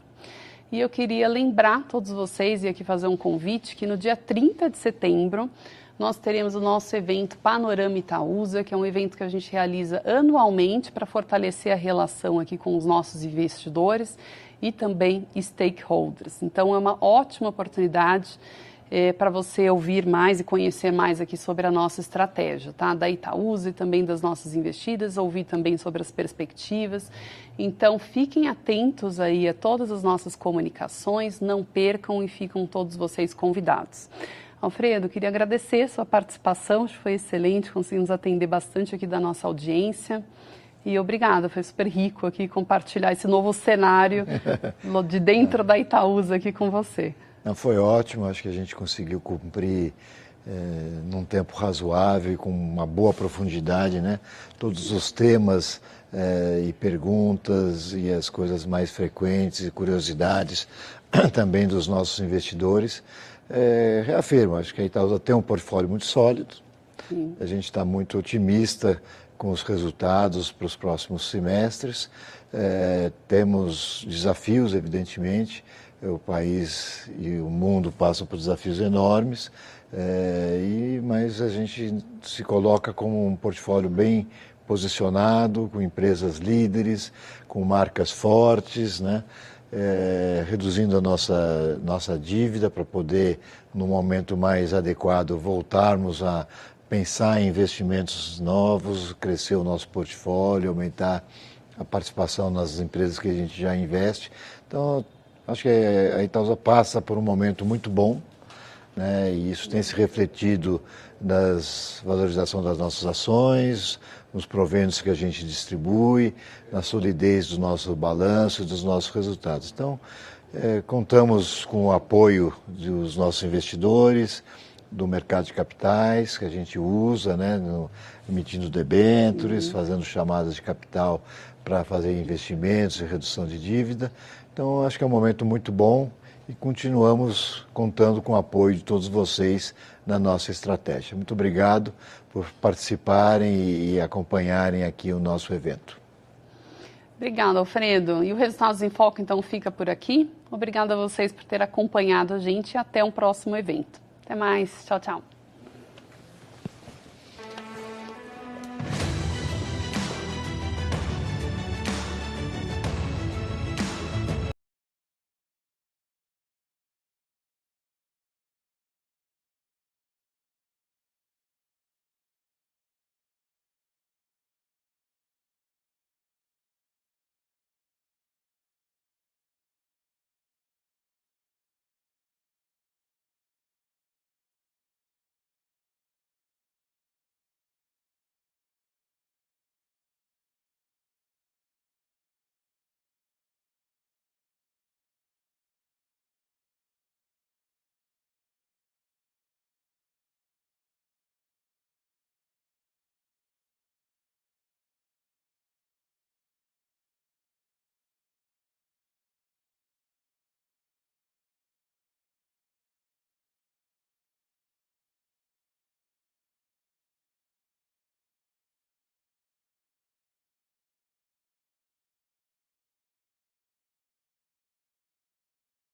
E eu queria lembrar todos vocês e aqui fazer um convite que no dia 30 de setembro nós teremos o nosso evento Panorama Itaúsa, que é um evento que a gente realiza anualmente para fortalecer a relação aqui com os nossos investidores e também stakeholders. Então é uma ótima oportunidade para você ouvir mais e conhecer mais aqui sobre a nossa estratégia, tá? Da Itaúsa e também das nossas investidas, ouvir também sobre as perspectivas. Então, fiquem atentos aí a todas as nossas comunicações, não percam e ficam todos vocês convidados. Alfredo, queria agradecer a sua participação, acho que foi excelente, conseguimos atender bastante aqui da nossa audiência. E obrigada, foi super rico aqui compartilhar esse novo cenário de dentro da Itaúsa aqui com você. Não, foi ótimo, acho que a gente conseguiu cumprir num tempo razoável e com uma boa profundidade, né? Todos os temas e perguntas e as coisas mais frequentes e curiosidades também dos nossos investidores. Reafirmo, acho que a Itaúsa tem um portfólio muito sólido. Sim. A gente está muito otimista com os resultados para os próximos semestres. Temos desafios, evidentemente. O país e o mundo passam por desafios enormes, mas a gente se coloca como um portfólio bem posicionado, com empresas líderes, com marcas fortes, né? Reduzindo a nossa dívida para poder, no momento mais adequado, voltarmos a pensar em investimentos novos, crescer o nosso portfólio, aumentar a participação nas empresas que a gente já investe. Então, acho que a Itaúsa passa por um momento muito bom, né? E isso tem se refletido na valorização das nossas ações, nos proventos que a gente distribui, na solidez do nosso balanço e dos nossos resultados. Então, contamos com o apoio dos nossos investidores, do mercado de capitais que a gente usa, né? Emitindo debêntures, fazendo chamadas de capital para fazer investimentos e redução de dívida. Então, acho que é um momento muito bom e continuamos contando com o apoio de todos vocês na nossa estratégia. Muito obrigado por participarem e acompanharem aqui o nosso evento. Obrigada, Alfredo. E o Resultados em Foco, então, fica por aqui. Obrigada a vocês por ter acompanhado a gente e até um próximo evento. Até mais. Tchau, tchau.